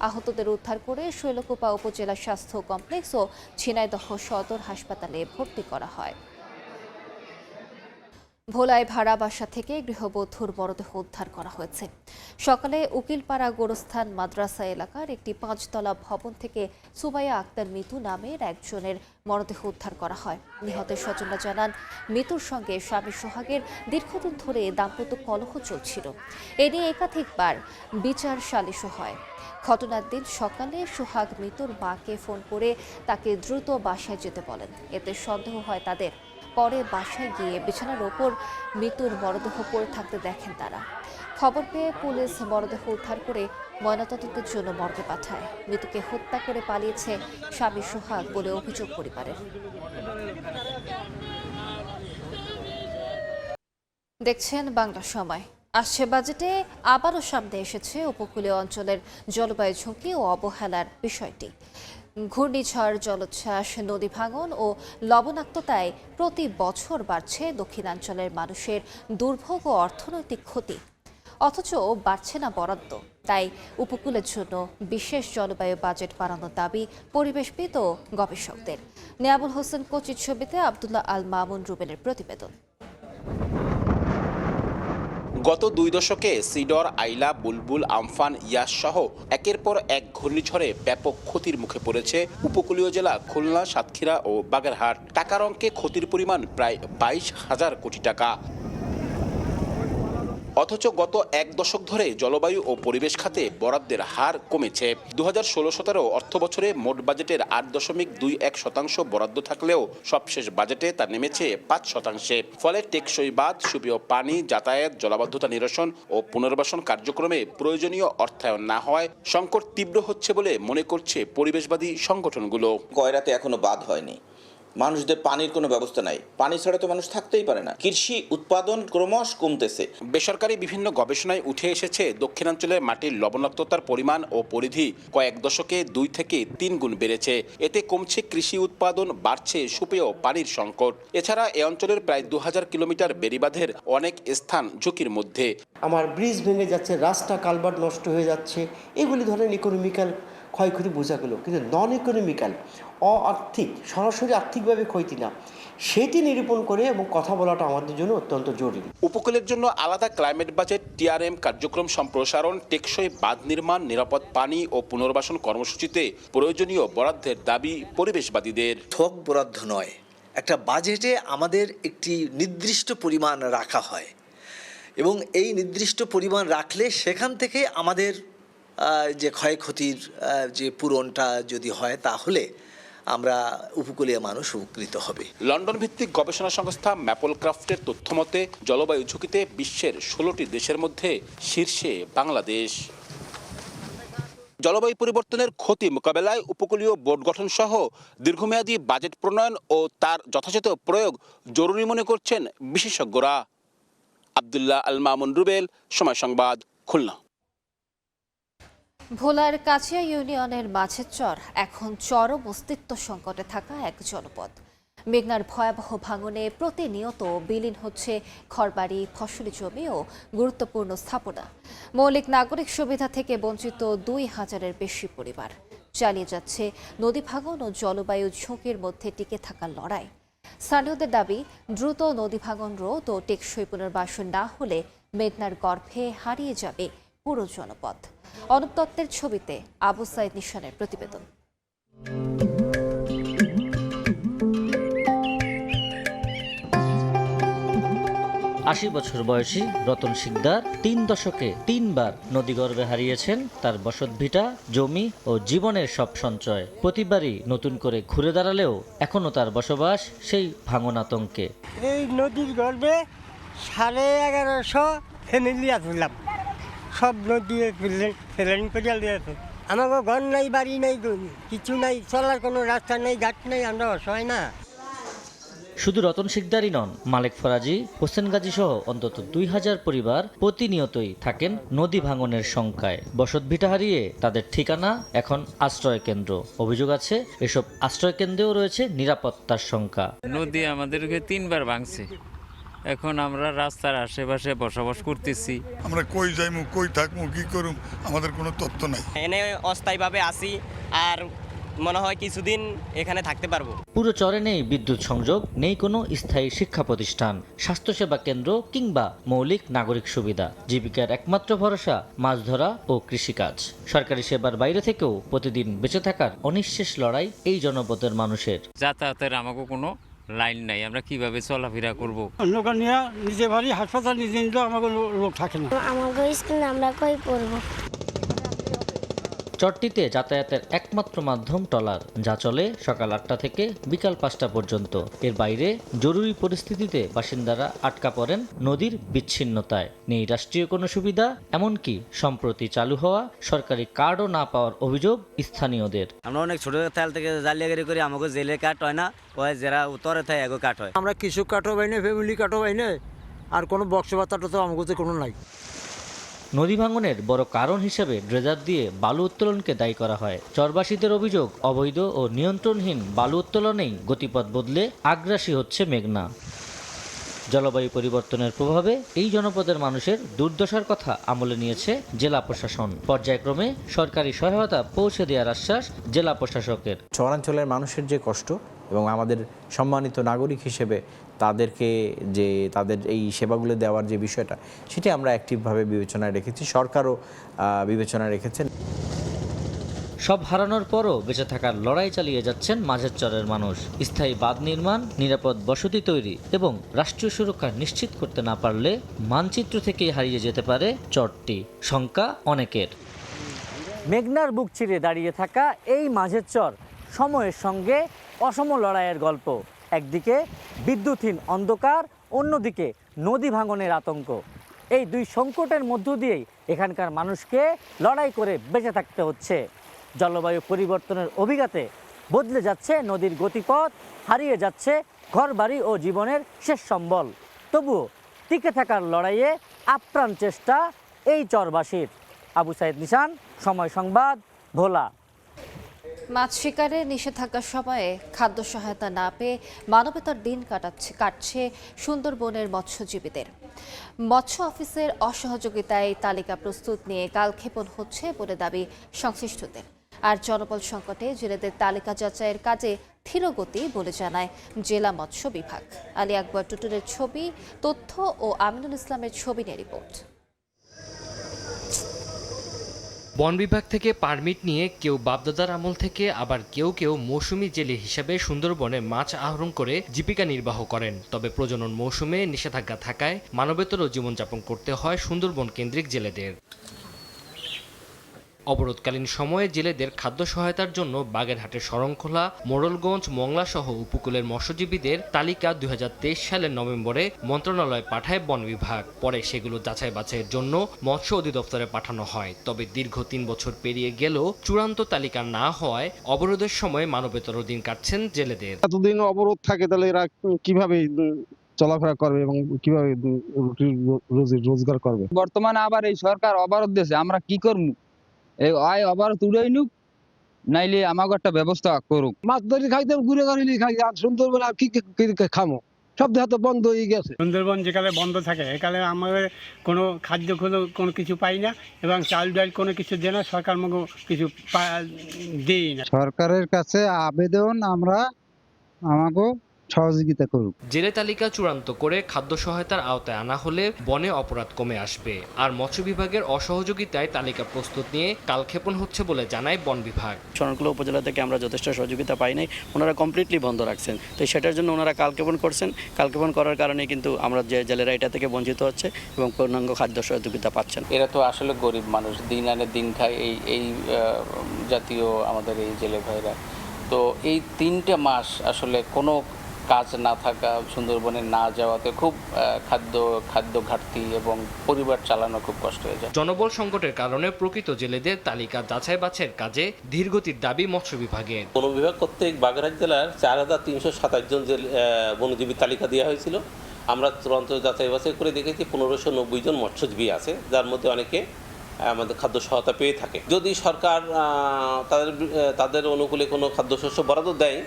আহতদের উদ্ধার করে শৈলকুপা উপজেলা স্বাস্থ্য কমপ্লেক্স ও ঝিনাইদহ সদর হাসপাতালে ভর্তি করা হয়। ভোলায় ভাড়া বাসা থেকে গৃহবধূর মরদেহ উদ্ধার করা হয়েছে। সকালে উকিলপাড়া গোরস্থান মাদ্রাসা এলাকার একটি 5তলা ভবন থেকে সুবাইয়া আক্তার মিতু নামের একজনের মরদেহ উদ্ধার করা হয়। নিহতের স্বজনরা জানান, মিতুর সঙ্গে স্বামী সোহাগের দীর্ঘদিন ধরে দাম্পত্য কলহ চলছিল। এ নিয়ে একাধিকবার বিচার সালিশও হয়। ঘটনার দিন সকালে সোহাগ মিতুর মাকে ফোন করে তাকে দ্রুত বাসায় যেতে বলেন। এতে সন্দেহ হয় তাদের। পরে বাসায় গিয়ে বিছানার ওপর মৃত্যুর মরদেহ পড়ে থাকতে দেখেন তারা। খবর পেয়ে পুলিশ মরদেহ উদ্ধার করে ময়নাতদন্তের জন্য মর্গে পাঠায়। মৃতকে হত্যা করে পালিয়েছে স্বামী সোহাগ বলে অভিযোগ পরিবারের। দেখছেন বাংলা সময়। আসছে বাজেটে আবারও সামনে এসেছে উপকূলীয় অঞ্চলের জলবায়ু ঝুঁকি ও অবহেলার বিষয়টি। ঘূর্ণিঝড়, জলোচ্ছ্বাস, নদী ভাঙন ও লবণাক্ততায় প্রতি বছর বাড়ছে দক্ষিণাঞ্চলের মানুষের দুর্ভোগ ও অর্থনৈতিক ক্ষতি। অথচ বাড়ছে না বরাদ্দ। তাই উপকূলের জন্য বিশেষ জলবায়ু বাজেট বাড়ানোর দাবি পরিবেশবিদ ও গবেষকদের। নিয়াবুল হোসেন কোচির ছবিতে আব্দুল্লাহ আল মামুন রুবেলের প্রতিবেদন। গত 2 দশকে সিডর, আইলা, বুলবুল, আমফান, ইয়াস সহ একের পর এক ঘূর্ণিঝড়ে ব্যাপক ক্ষতির মুখে পড়েছে উপকূলীয় জেলা খুলনা, সাতক্ষীরা ও বাগেরহাট। টাকার অঙ্কে ক্ষতির পরিমাণ প্রায় 22,000 কোটি টাকা। অথচ গত এক দশক ধরে জলবায়ু ও পরিবেশ খাতে বরাদ্দের হার কমেছে। 2016-17 অর্থ বছরে মোট বাজেটের 8.21% বরাদ্দ থাকলেও সবশেষ বাজেটে তা নেমেছে 5%। ফলে টেকসই বাঁধ, সুপেয় পানি, যাতায়াত, জলাবদ্ধতা নিরসন ও পুনর্বাসন কার্যক্রমে প্রয়োজনীয় অর্থায়ন না হওয়ায় সংকট তীব্র হচ্ছে বলে মনে করছে পরিবেশবাদী সংগঠনগুলো। কয়রাতে এখনো বাঁধ হয়নি, মানুষদের পানির কোনো ব্যবস্থা নাই, পানি ছাড়া তো মানুষ থাকতেই পারে না, কৃষি উৎপাদন ক্রমশ কমতেছে। বেসরকারি বিভিন্ন গবেষণায় উঠে এসেছে দক্ষিণাঞ্চলের মাটির লবণাক্ততার পরিমাণ ও পরিধি কয়েক দশকে 2 থেকে 3 গুণ বেড়েছে। এতে কমছে কৃষি উৎপাদন, বাড়ছে সুপেয় পানির সংকট। এছাড়া এ অঞ্চলের প্রায় 2000 কিলোমিটার বেড়িবাঁধের অনেক স্থান ঝুঁকির মধ্যে। আমার ব্রিজ ভেঙে যাচ্ছে, রাস্তা কালভার্ট নষ্ট হয়ে যাচ্ছে, এগুলি ধরেন ইকোনমিক্যাল ক্ষয়ক্ষতি বোঝা গেল, কিন্তু নন ইকোনমিক্যাল আর্থিক, সরাসরি আর্থিকভাবে ক্ষতি না, সেটি নিরূপণ করে এবং কথা বলাটা আমাদের জন্য অত্যন্ত জরুরি। উপকূলের জন্য আলাদা ক্লাইমেট বাজেট, টিআরএম কার্যক্রম সম্প্রসারণ, টেকসই বাঁধ নির্মাণ, নিরাপদ পানি ও পুনর্বাসন কর্মসূচিতে প্রয়োজনীয় বরাদ্দের দাবি পরিবেশবাদীদের। থোক বরাদ্দ নয়, একটা বাজেটে আমাদের একটি নির্দিষ্ট পরিমাণ রাখা হয় এবং এই নির্দিষ্ট পরিমাণ রাখলে সেখান থেকে আমাদের যে ক্ষয়ক্ষতির যে পূরণটা যদি হয় তাহলে আমরা উপকূলীয় মানুষ উপকৃত হবে। লন্ডন ভিত্তিক গবেষণা সংস্থা ম্যাপলক্রাফটের তথ্যমতে জলবায়ু ঝুঁকিতে বিশ্বের 16টি দেশের মধ্যে শীর্ষে বাংলাদেশ। জলবায়ু পরিবর্তনের ক্ষতি মোকাবেলায় উপকূলীয় বোর্ড গঠন সহ দীর্ঘমেয়াদী বাজেট প্রণয়ন ও তার যথাযথ প্রয়োগ জরুরি মনে করছেন বিশেষজ্ঞরা। আব্দুল্লাহ আল মামুন রুবেল, সময় সংবাদ, খুলনা। ভোলার কাছিয়া ইউনিয়নের মাছের চর এখন চরম অস্তিত্ব সংকটে থাকা এক জনপদ। মেঘনার ভয়াবহ ভাঙনে প্রতিনিয়ত বিলীন হচ্ছে ঘরবাড়ি, ফসলি জমি ও গুরুত্বপূর্ণ স্থাপনা। মৌলিক নাগরিক সুবিধা থেকে বঞ্চিত 2000-এর বেশি পরিবার। চালিয়ে যাচ্ছে নদী ভাঙন ও জলবায়ু ঝুঁকির মধ্যে টিকে থাকার লড়াই। স্থানীয়দের দাবি, দ্রুত নদী ভাঙন রোধ ও টেকসই পুনর্বাসন না হলে মেঘনার গর্ভে হারিয়ে যাবে পুরো জনপদ। অনুপ দত্তের ছবিতে আবু সাইদ নিশানের প্রতিবেদন। 80 বছর বয়সী রতন শিকদার 3 দশকে 3 বার নদীগর্ভে হারিয়েছেন তার বসতভিটা, জমি ও জীবনের সব সঞ্চয়। প্রতিবারই নতুন করে ঘুরে দাঁড়ালেও এখনো তার বসবাস সেই ভাঙন আতঙ্কে। এই নদীর গর্ভে 1150 ফ্যামিলি আসলাম, সব নদী ফেলেন করে দিয়েছে। আমাকে ঘর নাই, বাড়ি নাই, কিছু নাই, চলার কোনো রাস্তা নেই, ঘাট নেই, আমরা অসহায় না। শুধু রতন শিকদারই নন, মালেক ফরাজি, হোসেন গাজী সহ অন্তত 2000 পরিবার প্রতিনিয়তই থাকেন নদী ভাঙনের শঙ্কায়। বসতভিটা হারিয়ে তাদের ঠিকানা এখন আশ্রয় কেন্দ্র। অভিযোগ আছে এসব আশ্রয় কেন্দ্রেও রয়েছে নিরাপত্তার শঙ্কা। নদী আমাদেরকে 3 বার ভাঙছে, এখন আমরা রাস্তার আশেপাশে বসবাস করতেছি। আমরা কই যাইমু, কই থাকমু, কি করুম, আমাদের কোনো তথ্য নাই। এনে অস্থায়ীভাবে আসি, আর মনে হয় কিছুদিন এখানে থাকতে পারবো। পুরো চরে নেই বিদ্যুৎ সংযোগ, নেই কোনো স্থায়ী শিক্ষা প্রতিষ্ঠান, স্বাস্থ্যসেবা কেন্দ্র কিংবা মৌলিক নাগরিক সুবিধা। জীবিকার একমাত্র ভরসা মাছ ধরা ও কৃষিকাজ। সরকারি সেবার বাইরে থেকেও প্রতিদিন বেঁচে থাকার অনিঃশেষ লড়াই এই জনপদের মানুষের। যাতায়াতের আমাকে কোনো লাইন নাই, আমরা কিভাবে চলাফেরা করব? নিজে বাড়ি হাসপাতাল নিজে নিলে আমাকে লোক থাকে না। আমাকে স্কুলে আমরা কই পড়বো। চরটিতে যাতায়াতের একমাত্র মাধ্যম ট্রলার, যা চলে সকাল 8টা থেকে বিকাল 5টা পর্যন্ত। এর বাইরে জরুরি পরিস্থিতিতে বাসিন্দারা আটকা পড়েন নদীর বিচ্ছিন্নতায়। নেই রাষ্ট্রীয় কোনো সুবিধা, এমনকি সম্প্রতি চালু হওয়া সরকারি কার্ডও না পাওয়ার অভিযোগ স্থানীয়দের। আমরা অনেক ছোট তাল থেকে জালিয়াগিরি করি, আমাকে জেলে কাট হয় না, ওই যারা উত্তরে থাকে এগো কাট হয়। আমরা কৃষক কাটও পাই না, ফ্যামিলি কাটও পাই না, আর কোনো বক্সবার্তাটা তো আমাকে কোনো নাই। নদী ভাঙনের বড় কারণ হিসেবে ড্রেজার দিয়ে বালু উত্তোলনকে দায়ী করা হয়। চরবাসীদের অভিযোগ, অবৈধ ও নিয়ন্ত্রণহীন বালু উত্তোলনেই গতিপথ বদলে আগ্রাসী হচ্ছে মেঘনা। জলবায়ু পরিবর্তনের প্রভাবে এই জনপদের মানুষের দুর্দশার কথা আমলে নিয়েছে জেলা প্রশাসন। পর্যায়ক্রমে সরকারি সহায়তা পৌঁছে দেওয়ার আশ্বাস জেলা প্রশাসকের। চরাঞ্চলের মানুষের যে কষ্ট এবং আমাদের সম্মানিত নাগরিক হিসেবে তাদেরকে যে তাদের এই সেবাগুলো দেওয়ার যে বিষয়টা, সেটি আমরা অ্যাক্টিভভাবে বিবেচনায় রেখেছি, সরকারও বিবেচনায় রেখেছেন। সব হারানোর পরও বেঁচে থাকার লড়াই চালিয়ে যাচ্ছেন মাঝেরচরের মানুষ। স্থায়ী বাঁধ নির্মাণ, নিরাপদ বসতি তৈরি এবং রাষ্ট্রীয় সুরক্ষা নিশ্চিত করতে না পারলে মানচিত্র থেকেই হারিয়ে যেতে পারে চরটি। শঙ্কা অনেকের। মেঘনার বুক চিরে দাঁড়িয়ে থাকা এই মাঝের চর সময়ের সঙ্গে অসম লড়াইয়ের গল্প। একদিকে বিদ্যুৎহীন অন্ধকার, অন্যদিকে নদী ভাঙনের আতঙ্ক। এই দুই সংকটের মধ্য দিয়েই এখানকার মানুষকে লড়াই করে বেঁচে থাকতে হচ্ছে। জলবায়ু পরিবর্তনের অভিঘাতে বদলে যাচ্ছে নদীর গতিপথ, হারিয়ে যাচ্ছে ঘরবাড়ি ও জীবনের শেষ সম্বল। তবুও টিকে থাকার লড়াইয়ে আপ্রাণ চেষ্টা এই চরবাসীর। আবু সাইদ নিশান, সময় সংবাদ, ভোলা। মাছ শিকারে নিষেধাজ্ঞার সময়ে খাদ্য সহায়তা না পেয়ে মানবতার দিন কাটছে সুন্দরবনের মৎস্যজীবীদের। মৎস্য অফিসের অসহযোগিতায় তালিকা প্রস্তুত নিয়ে কালক্ষেপণ হচ্ছে বলে দাবি সংশ্লিষ্টদের। আর জনবল সংকটে জেলেদের তালিকা যাচাইয়ের কাজে ধীরগতি বলে জানায় জেলা মৎস্য বিভাগ। আলী আকবর টুটুলের ছবি, তথ্য ও আমিনুল ইসলামের ছবি নিয়ে রিপোর্ট। বন বিভাগ থেকে পারমিট নিয়ে কেউ বাপদাদার আমল থেকে, আবার কেউ কেউ মৌসুমী জেলে হিসেবে সুন্দরবনে মাছ আহরণ করে জীবিকা নির্বাহ করেন। তবে প্রজনন মৌসুমে নিষেধাজ্ঞা থাকায় মানবেতর জীবনযাপন করতে হয় সুন্দরবন কেন্দ্রিক জেলেদের। অবরোধকালীন সময়ে জেলেদের খাদ্য সহায়তার জন্য বাগেরহাটের শরণখোলা, মোড়লগঞ্জ, মংলা সহ উপকূলের মৎস্যজীবীদের তালিকা 2023 সালের নভেম্বরে মন্ত্রণালয়ে পাঠায় বন বিভাগ। পরে সেগুলো যাচাই বাছাইয়ের জন্য মৎস্য অধিদপ্তরে পাঠানো হয়। তবে দীর্ঘ 3 বছর পেরিয়ে গেলেও চূড়ান্ত তালিকা না হওয়ায় অবরোধের সময় মানবেতর দিন কাটছেন জেলেদের। এতদিন অবরোধ থাকে তাহলে এরা কিভাবে চলাফেরা করবে এবং কিভাবে রোজগার করবে? বর্তমানে আবার এই সরকার অবরোধ দিয়েছে, আমরা কি করবো? এই আয় আবার তুড়াই নুক, নাইলে আমাকে একটা ব্যবস্থা করুক। মাছ ধরে খাইতাম, ঘুরে গাড়ি খাই, আর সুন্দরবন আর কি খামো? সব দেহ তো বন্ধ হয়ে গেছে। সুন্দরবন যেকালে বন্ধ থাকে একালে আমাদের কোনো খাদ্য কোনো কিছু পাই না, এবং চাল ডাল কোনো কিছু দেয় না, সরকার মুখ কিছু দেই না। সরকারের কাছে আবেদন আমরা আমাকে সহযোগিতা করুক। জেলে তালিকা চূড়ান্ত করে খাদ্য সহায়তার আওতায় আনা হলে বনে অপরাধ কমে আসবে। আর মৎস্য বিভাগের অসহযোগিতায় তালিকা প্রস্তুত নিয়ে কালক্ষেপণ হচ্ছে বলে জানায় বন বিভাগ। শরণখোলা উপজেলা থেকে আমরা যথেষ্ট সহযোগিতা পাই নাই, ওনারা কমপ্লিটলি বন্ধ রাখছেন। তো সেটার জন্য ওনারা কালক্ষেপণ করছেন। কালক্ষেপণ করার কারণে কিন্তু আমরা যে জেলেরা এটা থেকে বঞ্চিত হচ্ছে এবং পূর্ণাঙ্গ খাদ্য সহযোগিতা পাচ্ছেন। এরা তো আসলে গরিব মানুষ, দিন আনে দিন খায় এই জাতীয় আমাদের এই জেলে ভাইরা। তো এই 3টে মাস আসলে কোনো কাজ না থাকা, সুন্দরবনে না যাওয়াতে খুব খাদ্য ঘাটতি এবং পরিবার চালানো খুব কষ্ট হয়ে যায়। জনবল সংকটের কারণে প্রকৃত জেলেদের তালিকা যাচাই বাছাইয়ের কাজে ধীরগতির দাবি মৎস্য বিভাগের। বন বিভাগ কর্তৃক বাগেরহাট জেলার 4327 জন বনজীবী তালিকা দেওয়া হয়েছিল। আমরা চূড়ান্ত যাচাই বাছাই করে দেখেছি 1590 জন মৎস্যজীবী আছে, যার মধ্যে অনেকে আমাদের খাদ্য সহায়তা পেয়ে থাকে। যদি সরকার তাদের অনুকূলে কোনো খাদ্যশস্য বরাদ্দ দেয়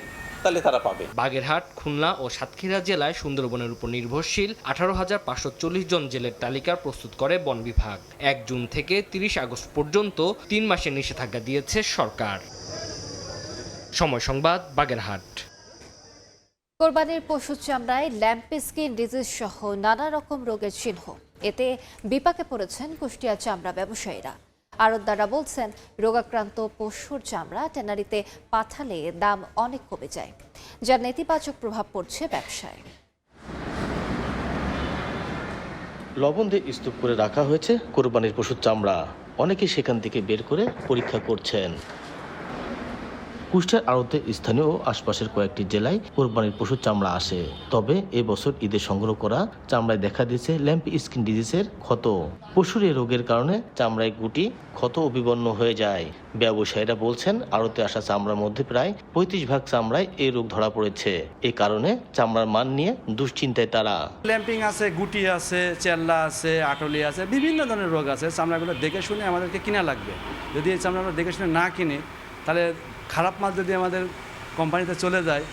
তাহলে তারা পাবে। বাগেরহাট, খুলনা ও সাতক্ষীরা জেলায় সুন্দরবনের উপর নির্ভরশীল 18,540 জন জেলের তালিকা প্রস্তুত করে বন বিভাগ। 1 জুন থেকে 30 আগস্ট পর্যন্ত 3 মাসের নিষেধাজ্ঞা দিয়েছে সরকার। সময় সংবাদ, বাগেরহাট। কোরবানির পশুর চামড়ায় ল্যাম্পি স্কিন ডিজিজ সহ নানা রকম রোগের চিহ্ন। এতে বিপাকে পড়েছেন কুষ্টিয়া চামড়া ব্যবসায়ীরা। আড়তদাররা বলছেন, রোগাক্রান্ত পশুর চামড়া ট্যানারিতে পাঠালে দাম অনেক কমে যায়, যার নেতিবাচক প্রভাব পড়ছে ব্যবসায়। লবণ দিয়ে স্তূপ করে রাখা হয়েছে কোরবানির পশুর চামড়া। অনেকে সেখান থেকে বের করে পরীক্ষা করছেন। কুষ্টিয়ার আড়তে স্থানীয় ও আশপাশের কয়েকটি জেলায় কোরবানির পশুর চামড়া আসে। তবে এবছর ঈদে সংগ্রহ করা চামড়ায় দেখা দিয়েছে ল্যাম্পি স্কিন ডিজিজের ক্ষত। পশুর এই রোগের কারণে চামড়ায় গুটি, ক্ষত ও বিবর্ণ হয়ে যায়। ব্যবসায়ীরা বলছেন, আড়তে আসা চামড়ার মধ্যে প্রায় 35% চামড়ায় এই রোগ ধরা পড়েছে। এই কারণে চামড়ার মান নিয়ে দুশ্চিন্তায় তারা। ল্যাম্পিং আছে, গুটি আছে, চেল্লা আছে, আটলি আছে, বিভিন্ন ধরনের রোগ আছে। চামড়াগুলো দেখে শুনে আমাদেরকে কিনা লাগবে। যদি এই চামড়াগুলো দেখে শুনে না কিনে, তাহলে খারাপ মাল যদি আমাদের কোম্পানিতে চলে যায়,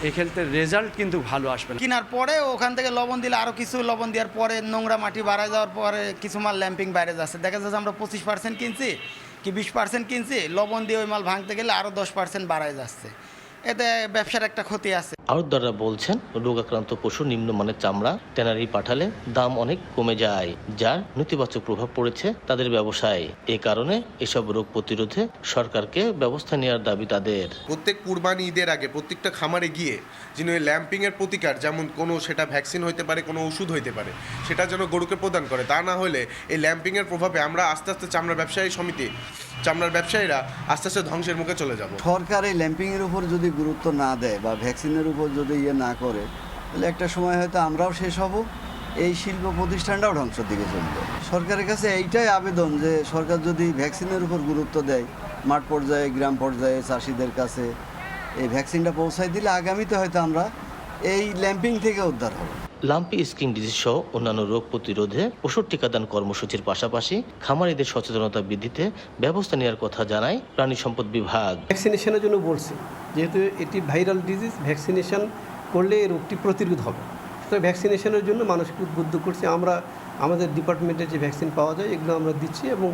এক্ষেত্রে রেজাল্ট কিন্তু ভালো আসবে না। কেনার পরে ওখান থেকে লবণ দিলে আরও কিছু লবণ দেওয়ার পরে নোংরা মাটি বাড়ায় যাওয়ার পরে কিছু মাল ল্যাম্পিং বাইরে যাচ্ছে। দেখা যাচ্ছে আমরা 25% কিনছি কি 20% কিনছি, লবণ দিয়ে ওই মাল ভাঙতে গেলে আরও 10% বাড়ায় যাচ্ছে। এতে ব্যবসার একটা ক্ষতি আছে। আড়তদাররা বলছেন রোগাক্রান্ত পশু নিম্নমানের চামড়া ট্যানারি পাঠালে দাম অনেক কমে যায়, যার নেতিবাচক প্রভাব পড়েছে তাদের ব্যবসায়। এ কারণে এসব রোগ প্রতিরোধে সরকারকে ব্যবস্থা নেওয়ার দাবি তাদের। প্রত্যেক কুরবানি ঈদের আগে প্রত্যেকটা খামারে গিয়ে যেন এই ল্যাম্পিংয়ের প্রতিকার, যেমন কোনো সেটা ভ্যাকসিন হইতে পারে, কোনো ওষুধ হইতে পারে, সেটা যেন গরুকে প্রদান করে। তা না হলে এই ল্যাম্পিংয়ের প্রভাবে আমরা আস্তে আস্তে চামড়া ব্যবসায়ী সমিতি, চামড়ার ব্যবসায়ীরা আস্তে আস্তে ধ্বংসের মুখে চলে যাব। সরকার এই ল্যাম্পিংয়ের উপর যদি গুরুত্ব না দেয় বা ভ্যাকসিনের উপর যদি না করে, তাহলে একটা সময় হয়তো আমরাও শেষ হব, এই শিল্প প্রতিষ্ঠানটাও ধ্বংসের দিকে চলবে। সরকারের কাছে এইটাই আবেদন যে সরকার যদি ভ্যাকসিনের উপর গুরুত্ব দেয়, মাঠ পর্যায়ে গ্রাম পর্যায়ে চাষিদের কাছে এই ভ্যাকসিনটা পৌঁছায় দিলে আগামীতে হয়তো আমরা এই ল্যাম্পিং থেকে উদ্ধার হব। লাম্পি স্কিন ডিজিজ সহ অন্যান্য রোগ প্রতিরোধে ওষুধ টিকাদান কর্মসূচির পাশাপাশি খামারিদের সচেতনতা বৃদ্ধিতে ব্যবস্থা নেওয়ার কথা জানায় প্রাণী সম্পদ বিভাগ। ভ্যাকসিনেশনের জন্য বলছে, যেহেতু এটি ভাইরাল ডিজিজ, ভ্যাকসিনেশন করলে এই রোগটি প্রতিরোধ হবে। তো ভ্যাকসিনেশনের জন্য মানুষকে উদ্বুদ্ধ করছি। আমরা আমাদের ডিপার্টমেন্টে যে ভ্যাকসিন পাওয়া যায় এগুলো আমরা দিচ্ছি, এবং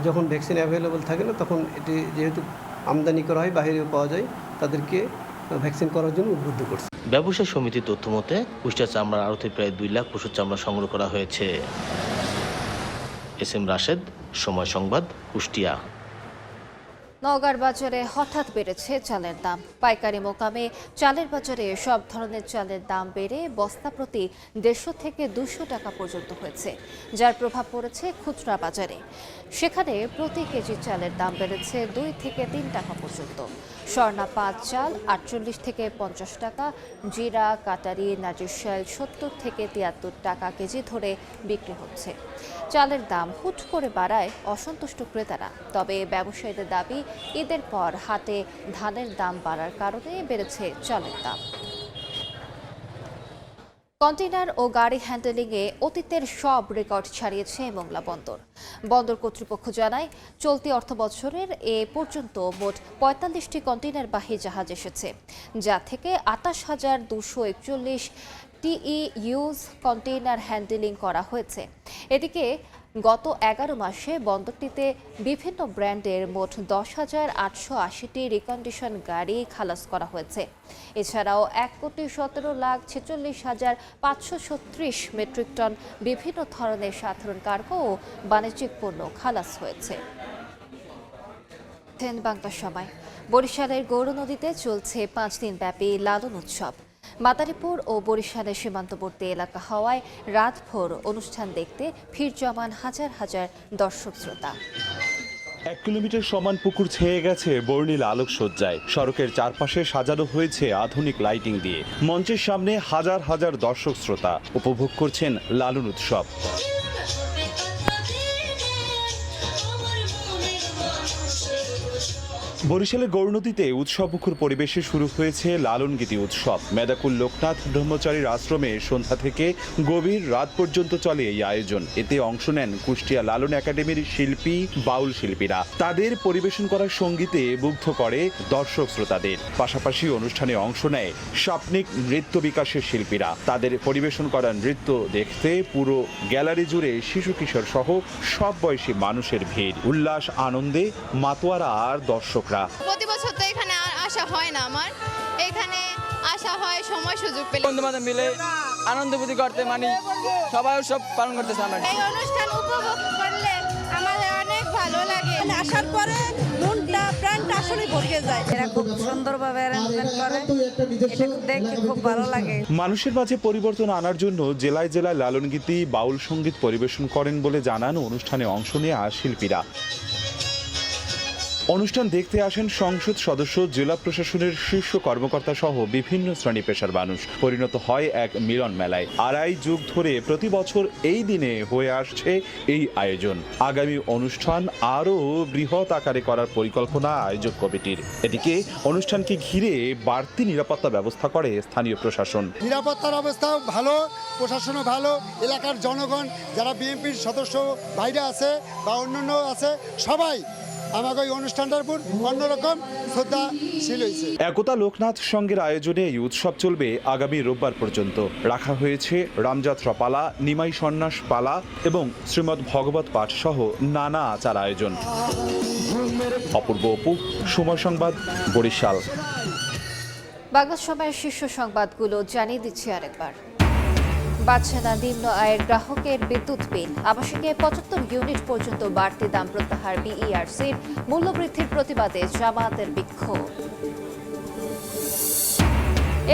যখন ভ্যাকসিন অ্যাভেলেবল থাকে না তখন এটি যেহেতু আমদানি করা হয়, বাইরেও পাওয়া যায়, তাদেরকে ভ্যাকসিন করার জন্য উদ্বুদ্ধ করছে। ব্যবসায়ী সমিতির তথ্য মতে কুষ্টিয়া চামড়ার আড়তে প্রায় 2 লাখ পশুর চামড়া সংগ্রহ করা হয়েছে। এস এম রাশেদ, সময় সংবাদ, কুষ্টিয়া। নওগাঁর বাজারে হঠাৎ বেড়েছে চালের দাম। পাইকারি মোকামে চালের বাজারে সব ধরনের চালের দাম বেড়ে বস্তা প্রতি 150 থেকে 200 টাকা পর্যন্ত হয়েছে, যার প্রভাব পড়েছে খুচরা বাজারে। সেখানে প্রতি কেজি চালের দাম বেড়েছে 2 থেকে 3 টাকা পর্যন্ত। স্বর্ণা 5 চাল 48 থেকে 50 টাকা, জিরা, কাটারি, নাজিরশাল 70 থেকে 73 টাকা কেজি ধরে বিক্রি হচ্ছে। চালের দাম হুট করে বাড়ায় অসন্তুষ্ট ক্রেতারা। তবে ব্যবসায়ীদের দাবি, ঈদের পর হাটে ধানের দাম বাড়ার কারণে বেড়েছে চালের দাম। কন্টেইনার ও গাড়ি হ্যান্ডেলিংয়ে অতীতের সব রেকর্ড ছাড়িয়েছে মোংলা বন্দর। বন্দর কর্তৃপক্ষ জানায়, চলতি অর্থবছরের এ পর্যন্ত মোট 45টি কন্টেইনারবাহী জাহাজ এসেছে, যা থেকে 28,241 TEUs কন্টেইনার হ্যান্ডেলিং করা হয়েছে। এদিকে গত 11 মাসে বন্দরটিতে বিভিন্ন ব্র্যান্ডের মোট 10,880টি রিকন্ডিশন গাড়ি খালাস করা হয়েছে। এছাড়াও 1,17,46,536 মেট্রিক টন বিভিন্ন ধরনের সাধারণ কার্গো ও বাণিজ্যিক পণ্য খালাস হয়েছে। বাংলা সময়। বরিশালের গৌরনদীতে চলছে 5 দিন ব্যাপী লালন উৎসব। মাদারীপুর ও বরিশালের সীমান্তবর্তী এলাকা হওয়ায় রাতভর অনুষ্ঠান দেখতে ভিড় জমান হাজার হাজার দর্শক শ্রোতা। 1 কিলোমিটার সমান পুকুর ছেয়ে গেছে বর্ণিল আলোকসজ্জায়। সড়কের চারপাশে সাজানো হয়েছে আধুনিক লাইটিং দিয়ে। মঞ্চের সামনে হাজার হাজার দর্শক শ্রোতা উপভোগ করছেন লালন উৎসব। বরিশালের গৌরনদীতে উৎসবমুখর পরিবেশে শুরু হয়েছে লালন গীতি উৎসব। মেদাকুল লোকনাথ ব্রহ্মচারীর আশ্রমে সন্ধ্যা থেকে গভীর রাত পর্যন্ত চলে এই আয়োজন। এতে অংশ নেন কুষ্টিয়া লালন একাডেমির শিল্পী, বাউল শিল্পীরা। তাদের পরিবেশন করা সঙ্গীতে মুগ্ধ করে দর্শক শ্রোতাদের। পাশাপাশি অনুষ্ঠানে অংশ নেয় স্বপ্নিক নৃত্য বিকাশের শিল্পীরা। তাদের পরিবেশন করা নৃত্য দেখতে পুরো গ্যালারি জুড়ে শিশু কিশোর সহ সব বয়সী মানুষের ভিড়। উল্লাস আনন্দে মাতোয়ারা আর দর্শকরা। প্রতি বছর তো এখানে আসা হয় না, আমার এখানে আসা হয় সময় সুযোগ পেলে। বন্ধু বান্ধব মিলে আনন্দ উপভোগ করতে, মানে সবাই উৎসব পালন করতেছে। আমরা এই অনুষ্ঠান উপভোগ করলে আমাদের অনেক ভালো লাগে। আসার পরে মনটা প্রাণটা আসলে ভরে যায়। এরা খুব সুন্দরভাবে অ্যারেঞ্জমেন্ট করে, এটা দেখতে খুব ভালো লাগে। মানুষের মাঝে পরিবর্তন আনার জন্য জেলায় জেলায় লালন গীতি, বাউল সঙ্গীত পরিবেশন করেন বলে জানান অনুষ্ঠানে অংশ নেওয়া শিল্পীরা। অনুষ্ঠান দেখতে আসেন সংসদ সদস্য, জেলা প্রশাসনের শীর্ষ কর্মকর্তা সহ বিভিন্ন শ্রেণী পেশার মানুষ। পরিণত হয় এক মিলন মেলায়। 2.5 যুগ ধরে প্রতি বছর এই দিনে হয়ে আসছে এই আয়োজন। আগামী অনুষ্ঠান আরও বৃহৎ আকারে করার পরিকল্পনা আয়োজক কমিটির। এদিকে অনুষ্ঠানকে ঘিরে বাড়তি নিরাপত্তা ব্যবস্থা করে স্থানীয় প্রশাসন। নিরাপত্তার অবস্থাও ভালো, প্রশাসনও ভালো। এলাকার জনগণ যারা বিএনপির সদস্য ভাইরা আছে বা অন্যান্য আছে, সবাই আমাকে এই অনুষ্ঠানটার উপর অন্যরকম শ্রদ্ধাশীল হয়েছে। একতা লোকনাথ সংঘের আয়োজনে এই উৎসব চলবে আগামী রোববার পর্যন্ত। রাখা হয়েছে রামযাত্রা পালা, নিমাই সন্ন্যাস পালা এবং শ্রীমদ্ ভগবত পাঠ সহ নানা আচার আয়োজন। অপূর্ব অপু, সময় সংবাদ, বরিশাল। বাংলা সময়ের শীর্ষ সংবাদগুলো জানিয়ে দিচ্ছি আরেকবার। বাড়ছে না নিম্ন আয়ের গ্রাহকের বিদ্যুৎ বিল। আবাসিকে ৭৫ ইউনিট পর্যন্ত বাড়তি দাম প্রত্যাহার বিইআরসির। মূল্যবৃদ্ধির প্রতিবাদে জামায়াতের বিক্ষোভ।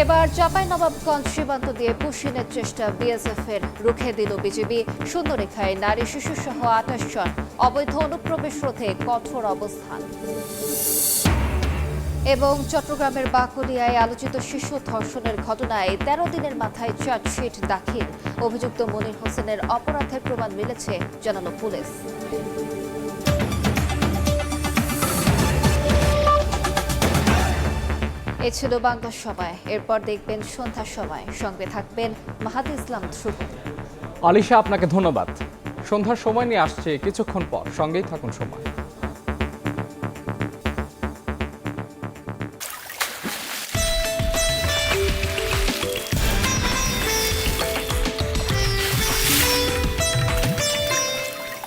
এবার চাঁপাইনবাবগঞ্জ সীমান্ত দিয়ে পুশিনের চেষ্টা বিএসএফ এর রুখে দিল বিজিবি। শূন্যরেখায় নারী শিশুসহ ২৮ জন। অবৈধ অনুপ্রবেশ রোধে কঠোর অবস্থান। এবং চট্টগ্রামের বাকলিয়ায় আলোচিত শিশু ধর্ষণের ঘটনায় ১৩ দিনের মাথায় চার্জশিট দাখিল। অভিযুক্ত মনির হোসেনের অপরাধের প্রমাণ মিলেছে জানালো পুলিশ। এ ছিল বাংলার সময়। এরপর দেখবেন সন্ধ্যার সময়। সঙ্গে থাকবেন মাহাদি ইসলাম ধ্রুব। আলিশা, আপনাকে ধন্যবাদ। সন্ধ্যার সময় নিয়ে আসছে কিছুক্ষণ পর। সঙ্গেই থাকুন সময়।